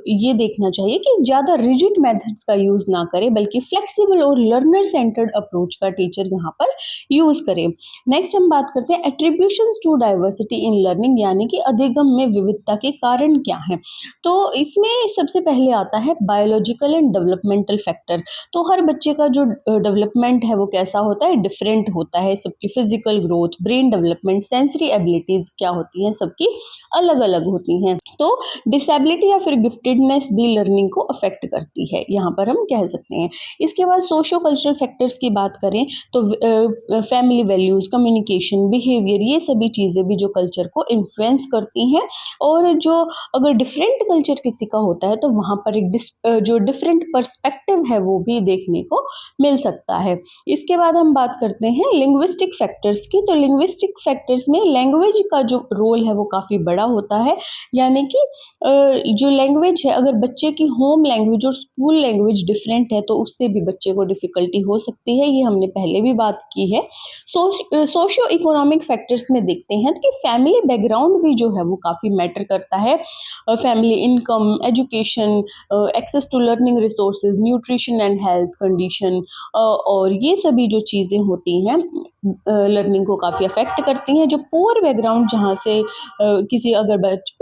ये देखना चाहिए कि ज़्यादा रिजिड मेथड्स का यूज़ ना करें, बल्कि फ्लेक्सिबल और लर्नर सेंटर्ड अप्रोच का टीचर यहाँ पर यूज़ करें। नेक्स्ट हम बात करते हैं एट्रीब्यूशंस टू डाइवर्सिटी इन लर्निंग, यानी कि अधिगम में विविधता के कारण क्या हैं। तो इसमें सबसे पहले आता है बायोलॉजिकल एंड डेवलपमेंटल फैक्टर। तो हर बच्चे का जो डेवलपमेंट है वो कैसा होता है, डिफरेंट होता है। सबकी physical growth, brain development, sensory abilities क्या होती हैं, सबकी अलग अलग होती हैं। तो डिसेबिलिटी या फिर गिफ्टेडनेस भी लर्निंग को अफेक्ट करती है, यहाँ पर हम कह सकते हैं। इसके बाद सोशो कल्चरल फैक्टर्स की बात करें तो फैमिली वैल्यूज, कम्युनिकेशन, बिहेवियर, ये सभी चीज़ें भी जो कल्चर को इन्फ्लुएंस करती हैं। और जो अगर डिफरेंट कल्चर किसी का होता है तो वहाँ पर एक जो डिफरेंट पर्सपेक्टिव है वो भी देखने को मिल सकता है। इसके बाद हम बात करते हैं लिंग्विस्टिक फैक्टर्स की। तो लिंग्विस्टिक फैक्टर्स में लैंग्वेज का जो रोल है वो काफ़ी बड़ा होता है, यानी कि जो लैंग्वेज है, अगर बच्चे की होम लैंग्वेज और स्कूल लैंग्वेज डिफरेंट है तो उससे भी बच्चे को डिफ़िकल्टी हो सकती है, ये हमने पहले भी बात की है। सोशियो इकोनॉमिक फैक्टर्स में देखते हैं कि फैमिली बैकग्राउंड भी जो है वो काफ़ी मैटर करता है। Family income, education, access to learning resources, nutrition and health condition, और ये सभी जो चीज़ें होती हैं लर्निंग को काफ़ी अफेक्ट करती हैं। जो पुअर बैकग्राउंड जहाँ से किसी अगर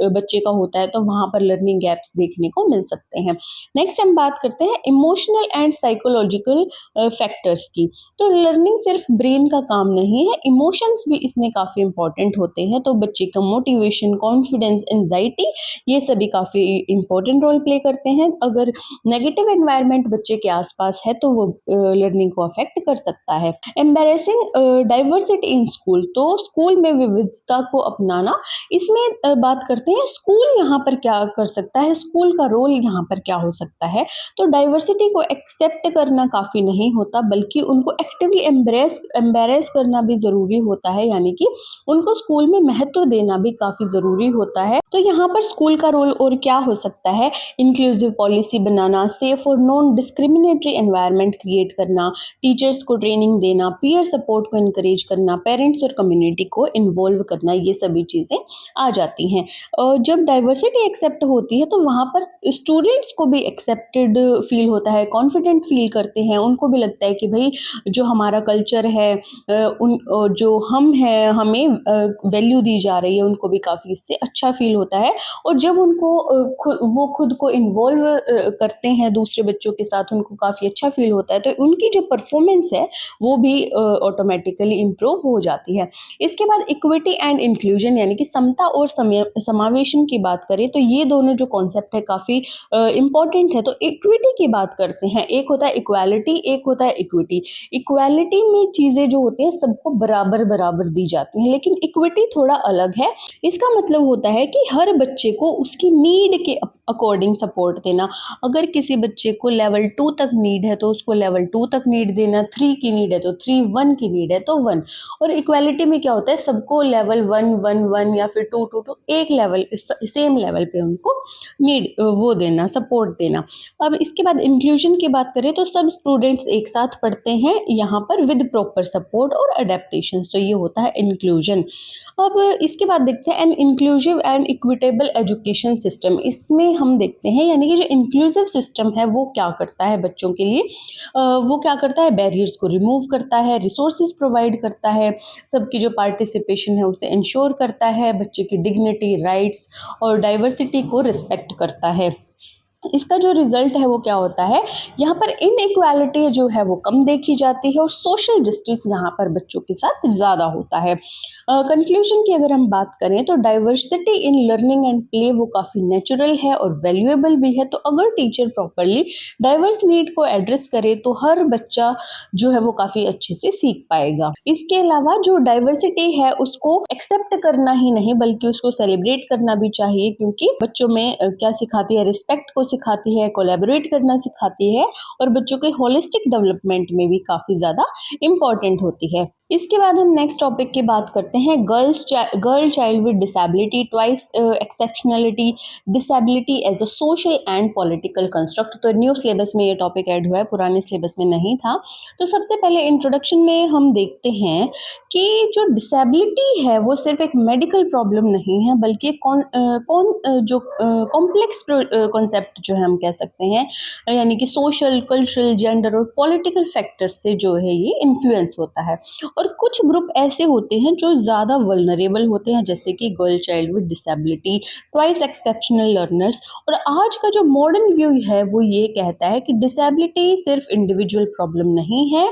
बच्चे का होता है तो वहाँ पर लर्निंग गैप्स देखने को मिल सकते हैं। नेक्स्ट हम बात करते हैं इमोशनल एंड साइकोलॉजिकल फैक्टर्स की। तो लर्निंग सिर्फ ब्रेन का काम नहीं है, इमोशंस भी इसमें काफ़ी इंपॉर्टेंट होते हैं। तो बच्चे का मोटिवेशन, कॉन्फिडेंस, एंजाइटी, ये सभी काफ़ी इंपॉर्टेंट रोल प्ले करते हैं। अगर नेगेटिव एनवायरनमेंट बच्चे के आसपास है तो वो लर्निंग को अफेक्ट कर सकता है। Embarrassing diversity in school. तो स्कूल में विविधता को अपनाना, इसमें बात करते हैं स्कूल यहाँ पर क्या कर सकता है, स्कूल का रोल यहाँ पर क्या हो सकता है। तो डाइवर्सिटी को एक्सेप्ट करना काफ़ी नहीं होता, बल्कि उनको एक्टिवली एम्बेरेस करना भी ज़रूरी होता है, यानी कि उनको स्कूल में महत्व देना भी काफ़ी ज़रूरी होता है। तो यहाँ पर स्कूल का रोल और क्या हो सकता है, इंक्लूसिव पॉलिसी बनाना, सेफ और नॉन डिस्क्रिमिनेटरी एनवायरनमेंट क्रिएट करना, टीचर्स को ट्रेनिंग देना, पीयर सपोर्ट को इनकरेज करना, पेरेंट्स और कम्युनिटी को इन्वॉल्व करना, ये सभी चीज़ें आ जाती हैं। जब डाइवर्सिटी एक्सेप्ट होती है तो वहाँ पर स्टूडेंट्स को भी एक्सेप्टेड फील होता है, कॉन्फिडेंट फील करते हैं। उनको भी लगता है कि भाई जो हमारा कल्चर है, जो हम हैं, हमें वैल्यू दी जा रही है, उनको भी काफ़ी इससे अच्छा फील होता है। और जब उनको वो खुद को इन्वॉल्व करते हैं दूसरे बच्चों के साथ, उनको काफ़ी अच्छा फील होता है, तो उनकी जो परफॉर्मेंस है वो भी ऑटोमेटिकली इम्प्रूव हो जाती है। इसके बाद इक्विटी एंड इंक्लूजन, यानी कि समता और समावेशन की बात करें तो ये दोनों जो कॉन्सेप्ट है काफ़ी इम्पॉर्टेंट है। तो इक्विटी की बात करते हैं। एक होता है इक्वालिटी, एक होता है इक्विटी। इक्वालिटी में चीज़ें जो होती हैं सबको बराबर बराबर दी जाती हैं, लेकिन इक्विटी थोड़ा अलग है। इसका मतलब होता है कि हर बच्चे को उसकी नीड के अकॉर्डिंग सपोर्ट देना। अगर किसी बच्चे को लेवल 2 तक नीड है तो उसको लेवल 2 तक नीड देना, 3 की नीड है तो 3, 1 की नीड है तो 1। और इक्वालिटी में क्या होता है, सबको लेवल 1, 1, 1 या फिर 2, 2, 2 एक लेवल, सेम लेवल पे उनको नीड वो देना, सपोर्ट देना। अब इसके बाद इंक्लूजन की बात करें तो सब स्टूडेंट्स एक साथ पढ़ते हैं यहाँ पर विद प्रॉपर सपोर्ट और अडेप्टेशन, तो ये होता है इंक्लूजन। अब इसके बाद देखते हैं an inclusive and equitable education system. इसमें हम देखते हैं यानी कि जो इंक्लूसिव सिस्टम है वो क्या करता है बच्चों के लिए, वो क्या करता है, बैरियर्स को रिमूव करता है, रिसोर्सेज प्रोवाइड करता है, सबकी जो पार्टिसिपेशन है उसे इंश्योर करता है, बच्चे की डिग्निटी, राइट्स और डाइवर्सिटी को रिस्पेक्ट करता है। इसका जो रिजल्ट है वो क्या होता है, यहाँ पर इनइक्वालिटी जो है वो कम देखी जाती है और सोशल जस्टिस यहाँ पर बच्चों के साथ ज़्यादा होता है। कंक्लूजन की अगर हम बात करें तो diversity in learning and play वो काफ़ी नेचुरल है और वैल्यूएबल भी है। तो अगर टीचर प्रॉपरली डाइवर्स नीड को एड्रेस करे तो हर बच्चा जो है वो काफ़ी अच्छे से सीख पाएगा। इसके अलावा जो डाइवर्सिटी है उसको एक्सेप्ट करना ही नहीं बल्कि उसको सेलिब्रेट करना भी चाहिए, क्योंकि बच्चों में क्या सिखाती है, रिस्पेक्ट को सिखाती है, कोलैबोरेट करना सिखाती है और बच्चों के होलिस्टिक डेवलपमेंट में भी काफ़ी ज़्यादा इम्पॉर्टेंट होती है। इसके बाद हम नेक्स्ट टॉपिक की बात करते हैं, girl child with disability, twice exceptionality, disability as a social and political construct. तो न्यू सिलेबस में ये टॉपिक ऐड हुआ है, पुराने सिलेबस में नहीं था। तो सबसे पहले इंट्रोडक्शन में हम देखते हैं कि जो डिसेबिलिटी है वो सिर्फ एक मेडिकल प्रॉब्लम नहीं है, बल्कि जो कॉम्प्लेक्स कॉन्सेप्ट जो है हम कह सकते हैं, यानी कि सोशल, कल्चरल, जेंडर और पॉलिटिकल फैक्टर्स से जो है ये इन्फ्लुएंस होता है। और कुछ ग्रुप ऐसे होते हैं जो ज़्यादा वल्नरेबल होते हैं, जैसे कि girl child with disability, twice exceptional learners. और आज का जो मॉडर्न व्यू है वो ये कहता है कि डिसेबिलिटी सिर्फ इंडिविजुअल प्रॉब्लम नहीं है,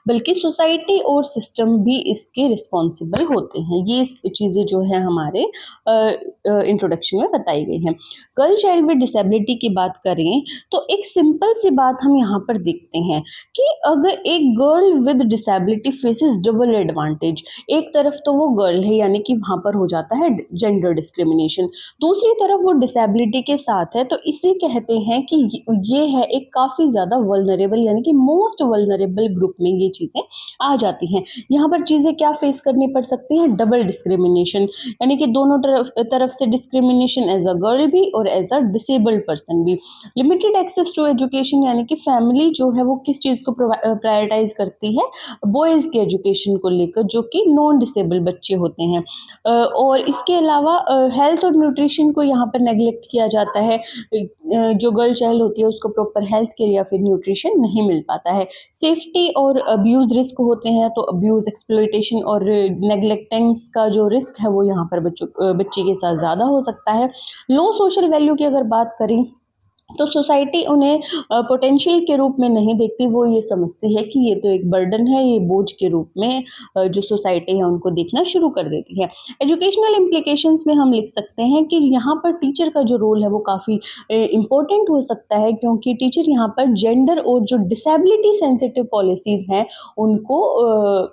बल्कि सोसाइटी और सिस्टम भी इसके रिस्पॉन्सिबल होते हैं। ये चीज़ें जो है हमारे इंट्रोडक्शन में बताई गई हैं। गर्ल चाइल्ड विद डिसेबिलिटी की बात करें तो एक सिंपल सी बात हम यहाँ पर देखते हैं कि अगर एक girl with disability faces double advantage, एक तरफ तो वो गर्ल है यानी कि वहाँ पर हो जाता है जेंडर डिस्क्रिमिनेशन, दूसरी तरफ वो डिसेबिलिटी के साथ है, तो इसे कहते हैं कि ये है एक काफ़ी ज़्यादा वल्नरेबल यानी कि मोस्ट वल्नरेबल ग्रुप में ये चीज़ें आ जाती हैं। यहाँ पर चीज़ें क्या फेस करनी पड़ सकती हैं, डबल डिस्क्रिमिनेशन, यानी कि दोनों तरफ से डिस्क्रिमिनेशन, एज अ गर्ल भी और एज अ डिसेबल्ड पर्सन भी। लिमिटेड एक्सेस टू एजुकेशन, यानी कि फैमिली जो है वो किस चीज़ को प्रायोरिटाइज करती है, बॉयज़ के एजुकेशन को लेकर, जो कि नॉन डिसेबल बच्चे होते हैं। और इसके अलावा हेल्थ और न्यूट्रिशन को यहाँ पर नेगलेक्ट किया जाता है। जो गर्ल चाइल्ड होती है उसको प्रॉपर हेल्थ केयर या फिर न्यूट्रिशन नहीं मिल पाता है। सेफ्टी और अब्यूज़ रिस्क होते हैं, तो अब्यूज़, एक्सप्लॉयटेशन और नेगलेक्टेंस का जो रिस्क है वो यहाँ पर बच्चे के साथ ज़्यादा हो सकता है। लो सोशल वैल्यू की अगर बात करें तो सोसाइटी उन्हें पोटेंशियल के रूप में नहीं देखती, वो ये समझती है कि ये तो एक बर्डन है, ये बोझ के रूप में जो सोसाइटी है उनको देखना शुरू कर देती है। एजुकेशनल इम्प्लीकेशंस में हम लिख सकते हैं कि यहाँ पर टीचर का जो रोल है वो काफ़ी इम्पोर्टेंट हो सकता है, क्योंकि टीचर यहाँ पर जेंडर और जो डिसेबिलिटी सेंसिटिव पॉलिसीज़ हैं उनको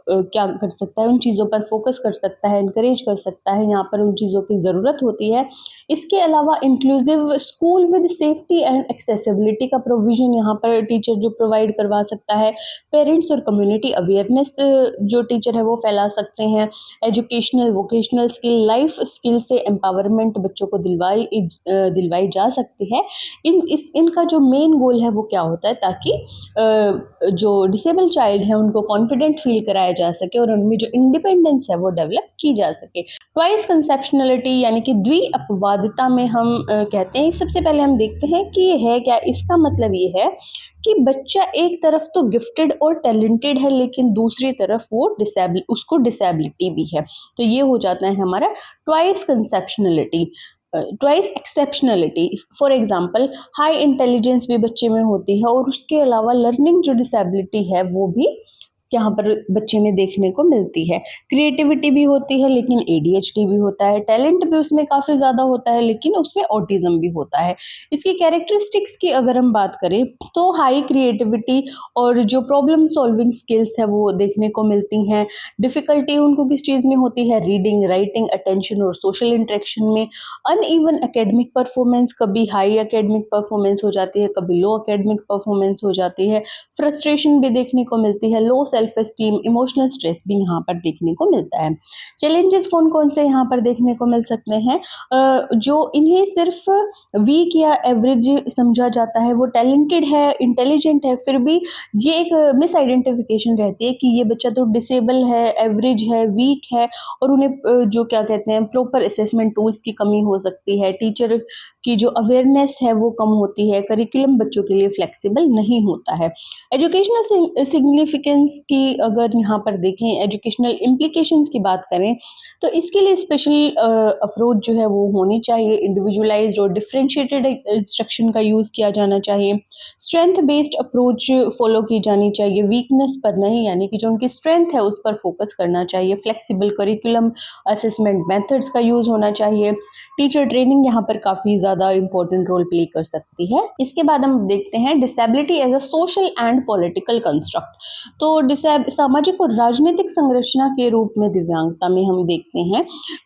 क्या कर सकता है, उन चीज़ों पर फोकस कर सकता है, इनकरेज कर सकता है, यहाँ पर उन चीज़ों की ज़रूरत होती है। इसके अलावा inclusive school with safety and accessibility का प्रोविज़न यहाँ पर टीचर जो प्रोवाइड करवा सकता है। पेरेंट्स और कम्युनिटी अवेयरनेस जो टीचर है वो फैला सकते हैं। Educational, vocational skill, life skill से एम्पावरमेंट बच्चों को दिलवाई जा सकती है। इनका जो मेन गोल है वो क्या होता है, ताकि जो डिसेबल चाइल्ड है उनको कॉन्फिडेंट फील कराया जा सके और उनमें जो इंडिपेंडेंस है वो डेवलप की जा सके। ट्वाइस कंसेप्शनलिटी यानी कि द्वि अपवादिता में हम कहते हैं, सबसे पहले हम देखते हैं कि ये है क्या। इसका मतलब ये है कि बच्चा एक तरफ तो गिफ्टेड और टैलेंटेड है, लेकिन दूसरी तरफ वो उसको डिसेबिलिटी भी है। तो ये हो जाता है हमारा twice exceptionality. Twice exceptionality, for example high intelligence भी बच्चे में होती है, और उसके अलावा लर्निंग जो डिसेबिलिटी है वो भी यहाँ पर बच्चे में देखने को मिलती है। क्रिएटिविटी भी होती है लेकिन एडीएचडी भी होता है, टैलेंट भी उसमें काफ़ी ज़्यादा होता है लेकिन उसमें ऑटिज्म भी होता है। इसकी कैरेक्टरिस्टिक्स की अगर हम बात करें तो हाई क्रिएटिविटी और जो प्रॉब्लम सॉल्विंग स्किल्स है वो देखने को मिलती हैं। डिफ़िकल्टी उनको किस चीज़ में होती है, रीडिंग, राइटिंग, अटेंशन और सोशल इंटरेक्शन में। अनइवन एकेडमिक परफॉर्मेंस, कभी हाई एकेडमिक परफॉर्मेंस हो जाती है, कभी लो एकेडमिक परफॉर्मेंस हो जाती है। फ्रस्ट्रेशन भी देखने को मिलती है, low self esteem, emotional stress भी यहाँ पर देखने को मिलता है। चैलेंजेस कौन कौन से यहाँ पर देखने को मिल सकते हैं, जो इन्हें सिर्फ वीक या एवरेज समझा जाता है, वो टैलेंटेड है, इंटेलिजेंट है, फिर भी ये एक मिस आइडेंटिफिकेशन रहती है कि ये बच्चा तो डिसेबल है, एवरेज है, वीक है, और उन्हें जो क्या कहते हैं प्रॉपर असेसमेंट टूल्स की कमी हो सकती है। टीचर की जो अवेयरनेस है वो कम होती है, करिकुलम बच्चों के लिए फ्लेक्सिबल नहीं होता है। एजुकेशनल सिग्निफिकेंस की अगर यहाँ पर देखें, एजुकेशनल इम्प्लीकेशंस की बात करें तो इसके लिए स्पेशल अप्रोच जो है वो होनी चाहिए। इंडिविजुअलाइज्ड और डिफरेंशिएटेड इंस्ट्रक्शन का यूज़ किया जाना चाहिए। स्ट्रेंथ बेस्ड अप्रोच फॉलो की जानी चाहिए, वीकनेस पर नहीं, यानी कि जो उनकी स्ट्रेंथ है उस पर फोकस करना चाहिए। फ्लेक्सिबल करिकुलम, असेसमेंट मेथड्स का यूज़ होना चाहिए। टीचर ट्रेनिंग यहाँ पर काफ़ी ज़्यादा इंपॉर्टेंट रोल प्ले कर सकती है। इसके बाद हम देखते हैं disability as a social and political construct. तो सामाजिक और राजनीतिक संरचना के रूप में दिव्यांगता में हम देखते हैं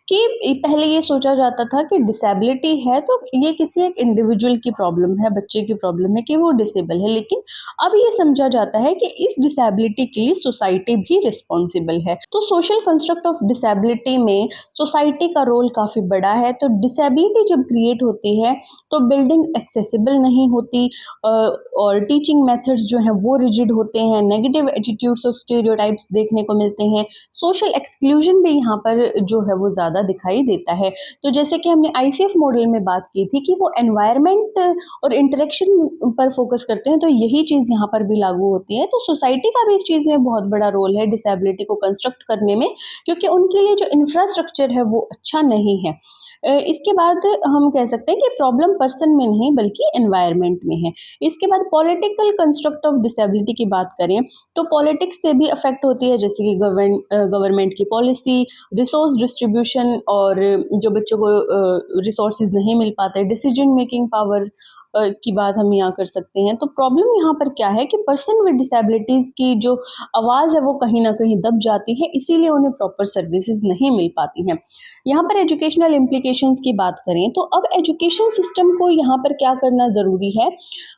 कि पहले ये सोचा जाता था कि डिसेबिलिटी है तो ये किसी एक इंडिविजुअल की प्रॉब्लम है, बच्चे की प्रॉब्लम है कि वो डिसेबल है, लेकिन अब ये समझा जाता है कि इस डिसेबिलिटी के लिए सोसाइटी भी रिस्पॉन्सिबल है। तो सोशल कंस्ट्रक्ट ऑफ डिसेबिलिटी में सोसाइटी का रोल काफ़ी बड़ा है। तो डिसेबिलिटी जब क्रिएट होती है तो बिल्डिंग एक्सेसिबल नहीं होती, और टीचिंग मेथड्स जो हैं वो रिजिड होते हैं, नेगेटिव एटीट्यूड्स और स्टीरियोटाइप्स देखने को मिलते हैं, सोशल एक्सक्लूजन भी यहाँ पर जो है वो ज़्यादा दिखाई देता है। तो जैसे कि हमने आईसीएफ मॉडल में बात की थी कि वो एनवायरनमेंट और इंटरेक्शन पर फोकस करते हैं, तो यही चीज़ यहाँ पर भी लागू होती है। तो सोसाइटी का भी इस चीज़ में बहुत बड़ा रोल है डिसेबिलिटी को कंस्ट्रक्ट करने में, क्योंकि उनके लिए जो इंफ्रास्ट्रक्चर है वो अच्छा नहीं है। इसके बाद हम कह सकते हैं कि प्रॉब्लम पर्सन में नहीं बल्कि एनवायरनमेंट में है। इसके बाद पॉलिटिकल कंस्ट्रक्ट ऑफ डिसेबिलिटी की बात करें तो पॉलिटिक्स से भी अफेक्ट होती है, जैसे कि गवर्नमेंट की पॉलिसी, रिसोर्स डिस्ट्रीब्यूशन, और जो बच्चों को रिसोर्सेज नहीं मिल पाते, डिसीजन मेकिंग पावर की बात हम यहाँ कर सकते हैं। तो प्रॉब्लम यहाँ पर क्या है कि पर्सन विद डिसेबिलिटीज़ की जो आवाज़ है वो कहीं ना कहीं दब जाती है, इसीलिए उन्हें प्रॉपर सर्विसेज नहीं मिल पाती हैं। यहाँ पर एजुकेशनल इम्प्लीकेशंस की बात करें तो अब एजुकेशन सिस्टम को यहाँ पर क्या करना ज़रूरी है,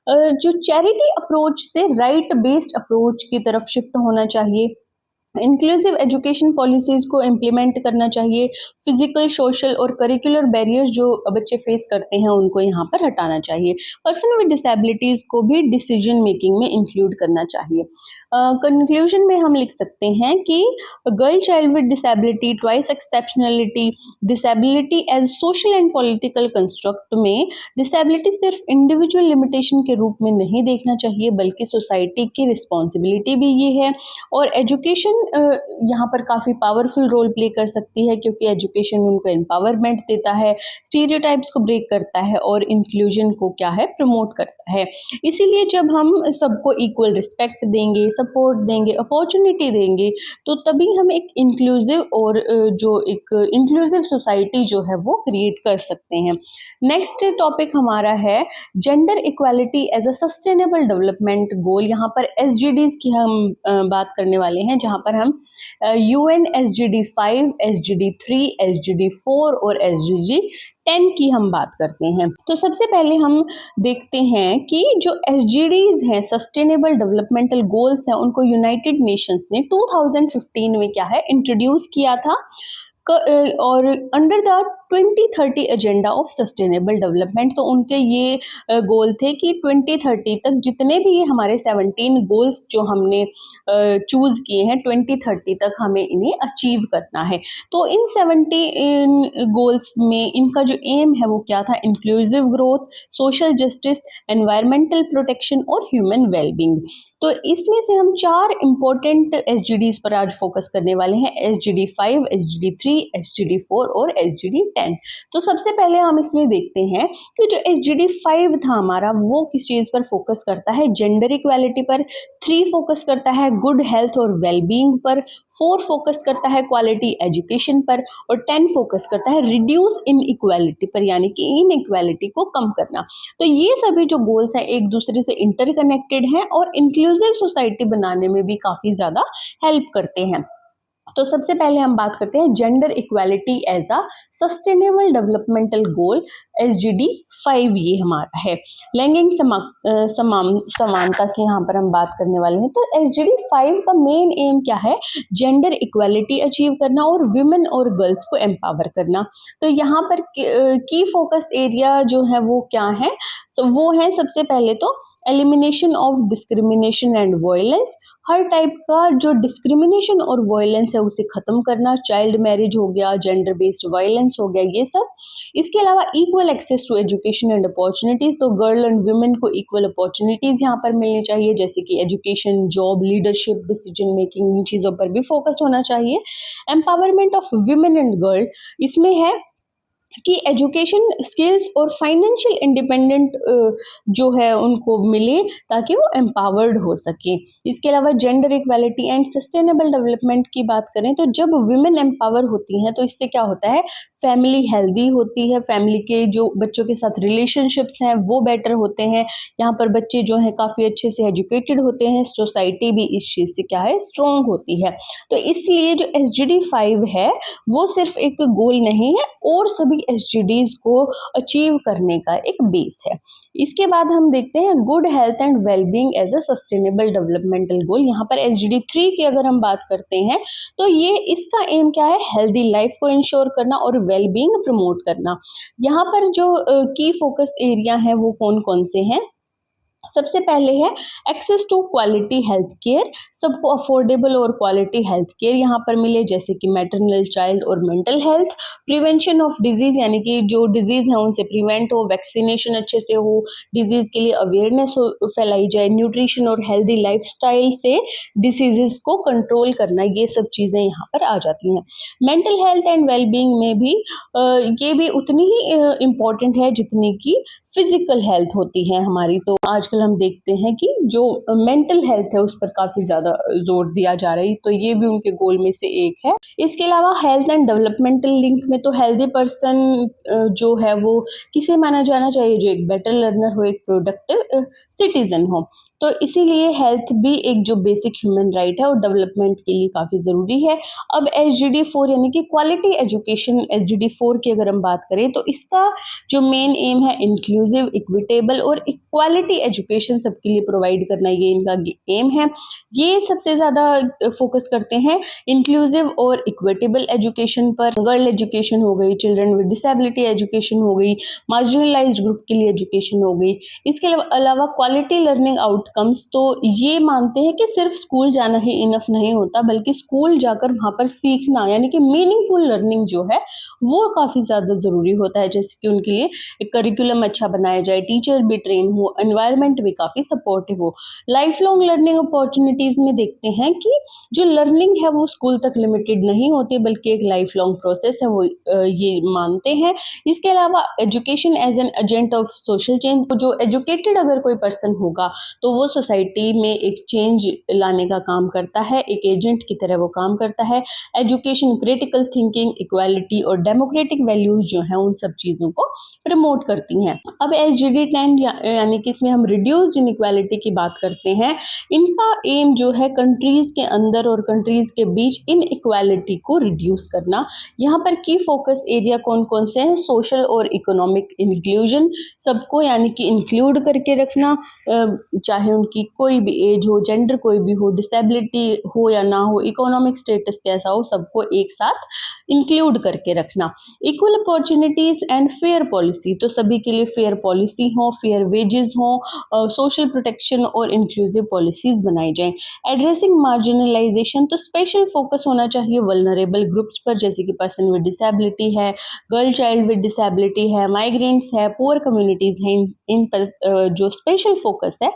जो चैरिटी अप्रोच से राइट बेस्ड अप्रोच की तरफ शिफ्ट होना चाहिए। इंक्लूसिव एजुकेशन पॉलिसीज़ को इम्प्लीमेंट करना चाहिए। फिजिकल, सोशल और करिकुलर बैरियर्स जो बच्चे फेस करते हैं उनको यहाँ पर हटाना चाहिए। पर्सन विद डिसेबिलिटीज़ को भी डिसीजन मेकिंग में इंक्लूड करना चाहिए। कंक्लूजन में हम लिख सकते हैं कि girl child with disability twice exceptionality disability as social and political construct में डिसेबिलिटी सिर्फ इंडिविजुअल लिमिटेशन के रूप में नहीं देखना चाहिए, बल्कि सोसाइटी की रिस्पॉन्सिबिलिटी भी ये है। और एजुकेशन यहाँ पर काफ़ी पावरफुल रोल प्ले कर सकती है, क्योंकि एजुकेशन उनको एम्पावरमेंट देता है, स्टीरियोटाइप्स को ब्रेक करता है और इंक्लूजन को क्या है प्रमोट करता है। इसीलिए जब हम सबको इक्वल रिस्पेक्ट देंगे, सपोर्ट देंगे, अपॉर्चुनिटी देंगे, तो तभी हम एक इंक्लूसिव और जो एक इंक्लूसिव सोसाइटी जो है वो क्रिएट कर सकते हैं। नेक्स्ट टॉपिक हमारा है gender equality as a sustainable development goal. यहाँ पर एसजीडीज की हम बात करने वाले हैं, जहाँ पर हम यूएन एसजीडी 5, एसजीडी 3, एसजीडी 4 और एसजीडी 10 की हम बात करते हैं। तो सबसे पहले हम देखते हैं कि जो एसजीडीज हैं, सस्टेनेबल डेवलपमेंटल गोल्स हैं, उनको यूनाइटेड नेशंस ने 2015 में क्या है इंट्रोड्यूस किया था, और under the 2030 agenda of sustainable development. तो उनके ये गोल थे कि 2030 तक जितने भी ये हमारे 17 गोल्स जो हमने चूज़ किए हैं 2030 तक हमें इन्हें अचीव करना है। तो इन 17 गोल्स में इनका जो एम है वो क्या था, inclusive growth, social justice, environmental protection और ह्यूमन वेलबींग। तो इसमें से हम 4 इंपॉर्टेंट एसजीडीज पर आज फोकस करने वाले हैं, एसजीडी 5, एसजीडी 3, एसजीडी 4 और एसजीडी 10। तो सबसे पहले हम इसमें देखते हैं कि जो एसजीडी 5 था हमारा वो किस चीज़ पर फोकस करता है, जेंडर इक्वालिटी पर, 3 फोकस करता है गुड हेल्थ और वेलबींग पर, 4 फोकस करता है क्वालिटी एजुकेशन पर, और 10 फोकस करता है रिड्यूस इन इक्वालिटी पर, यानी कि इन इक्वालिटी को कम करना। तो ये सभी जो गोल्स हैं एक दूसरे से इंटरकनेक्टेड हैं और इंक्लूसिव सोसाइटी बनाने में भी काफ़ी ज़्यादा हेल्प करते हैं। तो सबसे पहले हम बात करते हैं gender equality as a sustainable developmental goal, SGD 5 ये हमारा है। लैंगिक समानता की यहाँ पर हम बात करने वाले हैं। तो एसजीडी 5 का मेन एम क्या है, जेंडर इक्वालिटी अचीव करना और विमेन और गर्ल्स को एम्पावर करना। तो यहाँ पर की फोकस एरिया जो है वो क्या है, वो है सबसे पहले तो elimination of discrimination and violence, her type का जो डिस्क्रिमिनेशन और वायलेंस है उसे ख़त्म करना, चाइल्ड मैरिज हो गया, जेंडर बेस्ड वायलेंस हो गया, ये सब। इसके अलावा equal access to education and opportunities, तो गर्ल एंड वुमेन को इक्वल अपॉर्चुनिटीज़ यहाँ पर मिलनी चाहिए, जैसे कि education, job, leadership, decision making, इन चीज़ों पर भी फोकस होना चाहिए। Empowerment of women and girl, इसमें है कि एजुकेशन, स्किल्स और फाइनेंशियल इंडिपेंडेंट जो है उनको मिले ताकि वो एम्पावर्ड हो सके। इसके अलावा gender equality and sustainable development की बात करें तो जब वुमेन एम्पावर होती हैं तो इससे क्या होता है, फैमिली हेल्दी होती है, फैमिली के जो बच्चों के साथ रिलेशनशिप्स हैं वो बेटर होते हैं, यहाँ पर बच्चे जो हैं काफ़ी अच्छे से एजुकेटेड होते हैं, सोसाइटी भी इस चीज़ से क्या है, स्ट्रॉन्ग होती है। तो इसलिए जो SGD 5 है वो सिर्फ एक गोल नहीं है और सभी SGDs को अचीव करने का एक बेस है। इसके बाद हम देखते हैं good health and wellbeing as a sustainable developmental goal. यहाँ पर SGD 3 की अगर हम बात करते हैं तो ये इसका एम क्या है, हेल्दी लाइफ को इंश्योर करना और वेलबींग प्रमोट करना। यहाँ पर जो की फोकस एरिया है वो कौन कौन से हैं, सबसे पहले है access to quality health care, सबको अफोर्डेबल और क्वालिटी हेल्थ केयर यहाँ पर मिले, जैसे कि मैटरनल, चाइल्ड और mental health, prevention of disease यानी कि जो डिजीज है उनसे प्रिवेंट हो, वैक्सीनेशन अच्छे से हो, डिजीज के लिए अवेयरनेस फैलाई जाए, न्यूट्रिशन और हेल्दी लाइफस्टाइल से डिसीजेस को कंट्रोल करना, ये सब चीज़ें यहाँ पर आ जाती हैं। मेंटल हेल्थ एंड वेलबींग में भी ये भी उतनी ही इम्पॉर्टेंट है जितनी की फिजिकल हेल्थ होती है हमारी। तो आजकल हम देखते हैं कि जो मेंटल हेल्थ है उस पर काफ़ी ज़्यादा जोर दिया जा रहा है, तो ये भी उनके गोल में से एक है। इसके अलावा हेल्थ एंड डेवलपमेंटल लिंक में तो हेल्दी पर्सन जो है वो किसे माना जाना चाहिए, जो एक बेटर लर्नर हो, एक प्रोडक्टिव सिटीजन हो। तो इसीलिए हेल्थ भी एक जो बेसिक ह्यूमन राइट है और डेवलपमेंट के लिए काफ़ी ज़रूरी है। अब SGD 4 यानी कि क्वालिटी एजुकेशन, SGD 4 की अगर हम बात करें तो इसका जो मेन एम है इंक्लूसिव, इक्विटेबल और इक्वालिटी एजुकेशन सबके लिए प्रोवाइड करना, ये इनका एम है। ये सबसे ज़्यादा फोकस करते हैं इंक्लूसिव और इक्विटेबल एजुकेशन पर। गर्ल एजुकेशन हो गई, चिल्ड्रन विद डिसेबिलिटी एजुकेशन हो गई, मार्जिनलाइज्ड ग्रुप के लिए एजुकेशन हो गई। इसके अलावा क्वालिटी लर्निंग आउटकम्स, तो ये मानते हैं कि सिर्फ स्कूल जाना ही इनफ नहीं होता, बल्कि स्कूल जाकर वहाँ पर सीखना यानी कि मीनिंगफुल लर्निंग जो है वो काफ़ी ज़्यादा ज़रूरी होता है, जैसे कि उनके लिए एक करिकुलम अच्छा बनाया जाए, टीचर भी ट्रेन हो, एनवायरनमेंट भी काफ़ी सपोर्टिव हो। लाइफ लॉन्ग लर्निंग अपॉर्चुनिटीज़ में देखते हैं कि जो लर्निंग है वो स्कूल तक लिमिटेड नहीं होती, बल्कि एक लाइफ लॉन्ग प्रोसेस है, वो ये मानते हैं। इसके अलावा education as an agent of social change, जो एजुकेटेड अगर कोई पर्सन होगा तो वो सोसाइटी में एक चेंज लाने का काम करता है, एक एजेंट की तरह वो काम करता है। एजुकेशन क्रिटिकल थिंकिंग, इक्वालिटी और डेमोक्रेटिक वैल्यूज जो हैं उन सब चीज़ों को प्रमोट करती हैं। अब SGD 10 यानी कि इसमें हम रिड्यूस्ड इनइक्वालिटी की बात करते हैं। इनका एम जो है कंट्रीज़ के अंदर और कंट्रीज़ के बीच इनइक्वालिटी को रिड्यूस करना। यहाँ पर की फोकस एरिया कौन कौन से हैं, सोशल और इकोनॉमिक इंक्लूजन, सबको यानी कि इंक्लूड करके रखना, चाहे उनकी कोई भी एज हो, जेंडर कोई भी हो, डिसेबिलिटी हो या ना हो, इकोनॉमिक स्टेटस कैसा हो, सबको एक साथ इंक्लूड करके रखना। Equal opportunities and fair policy, तो सभी के लिए फेयर पॉलिसी हो, फेयर वेजेस हो, सोशल प्रोटेक्शन और इंक्लूसिव पॉलिसीज़ बनाई जाएं। एड्रेसिंग मार्जिनलाइजेशन, तो स्पेशल फोकस होना चाहिए वल्नरेबल ग्रुप्स पर, जैसे कि पर्सन विद डिसेबिलिटी है, गर्ल चाइल्ड विद डिसेबिलिटी है, माइग्रेंट्स है, पुअर कम्युनिटीज़ हैं, इन पर जो स्पेशल फोकस है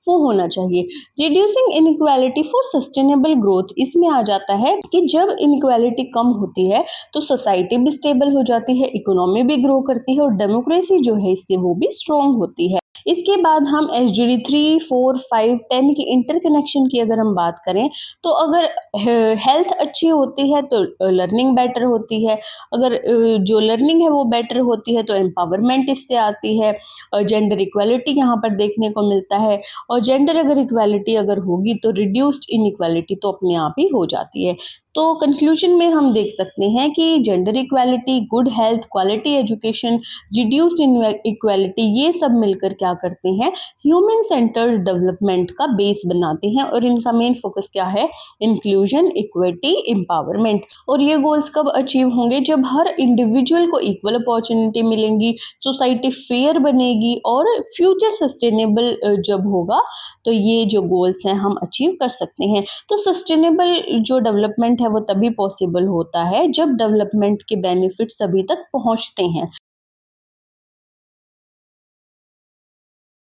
वो होना चाहिए। Reducing inequality for sustainable growth, इसमें आ जाता है कि जब इनइक्वालिटी कम होती है तो सोसाइटी भी स्टेबल हो जाती है, इकोनॉमी भी ग्रो करती है और डेमोक्रेसी जो है इससे वो भी स्ट्रॉन्ग होती है। इसके बाद हम SGD 3, 4, 5, 10 की इंटरकनेक्शन की अगर हम बात करें तो अगर हेल्थ अच्छी होती है तो लर्निंग बेटर होती है, अगर जो लर्निंग है वो बेटर होती है तो एम्पावरमेंट इससे आती है, जेंडर इक्वालिटी यहाँ पर देखने को मिलता है, और जेंडर अगर इक्वालिटी अगर होगी तो रिड्यूस्ड इनइक्वालिटी तो अपने आप ही हो जाती है। तो कंक्लूजन में हम देख सकते हैं कि gender equality, good health, quality education, reduced equality, ये सब मिलकर क्या करते हैं, ह्यूमन सेंटर्ड डेवलपमेंट का बेस बनाते हैं, और इनका मेन फोकस क्या है, इंक्लूजन, इक्विटी, एम्पावरमेंट। और ये गोल्स कब अचीव होंगे, जब हर इंडिविजुअल को इक्वल अपॉर्चुनिटी मिलेंगी, सोसाइटी फेयर बनेगी और फ्यूचर सस्टेनेबल जब होगा तो ये जो गोल्स हैं हम अचीव कर सकते हैं। तो सस्टेनेबल जो डेवलपमेंट है वो तभी पॉसिबल होता है जब डेवलपमेंट के बेनिफिट सभी तक पहुंचते हैं।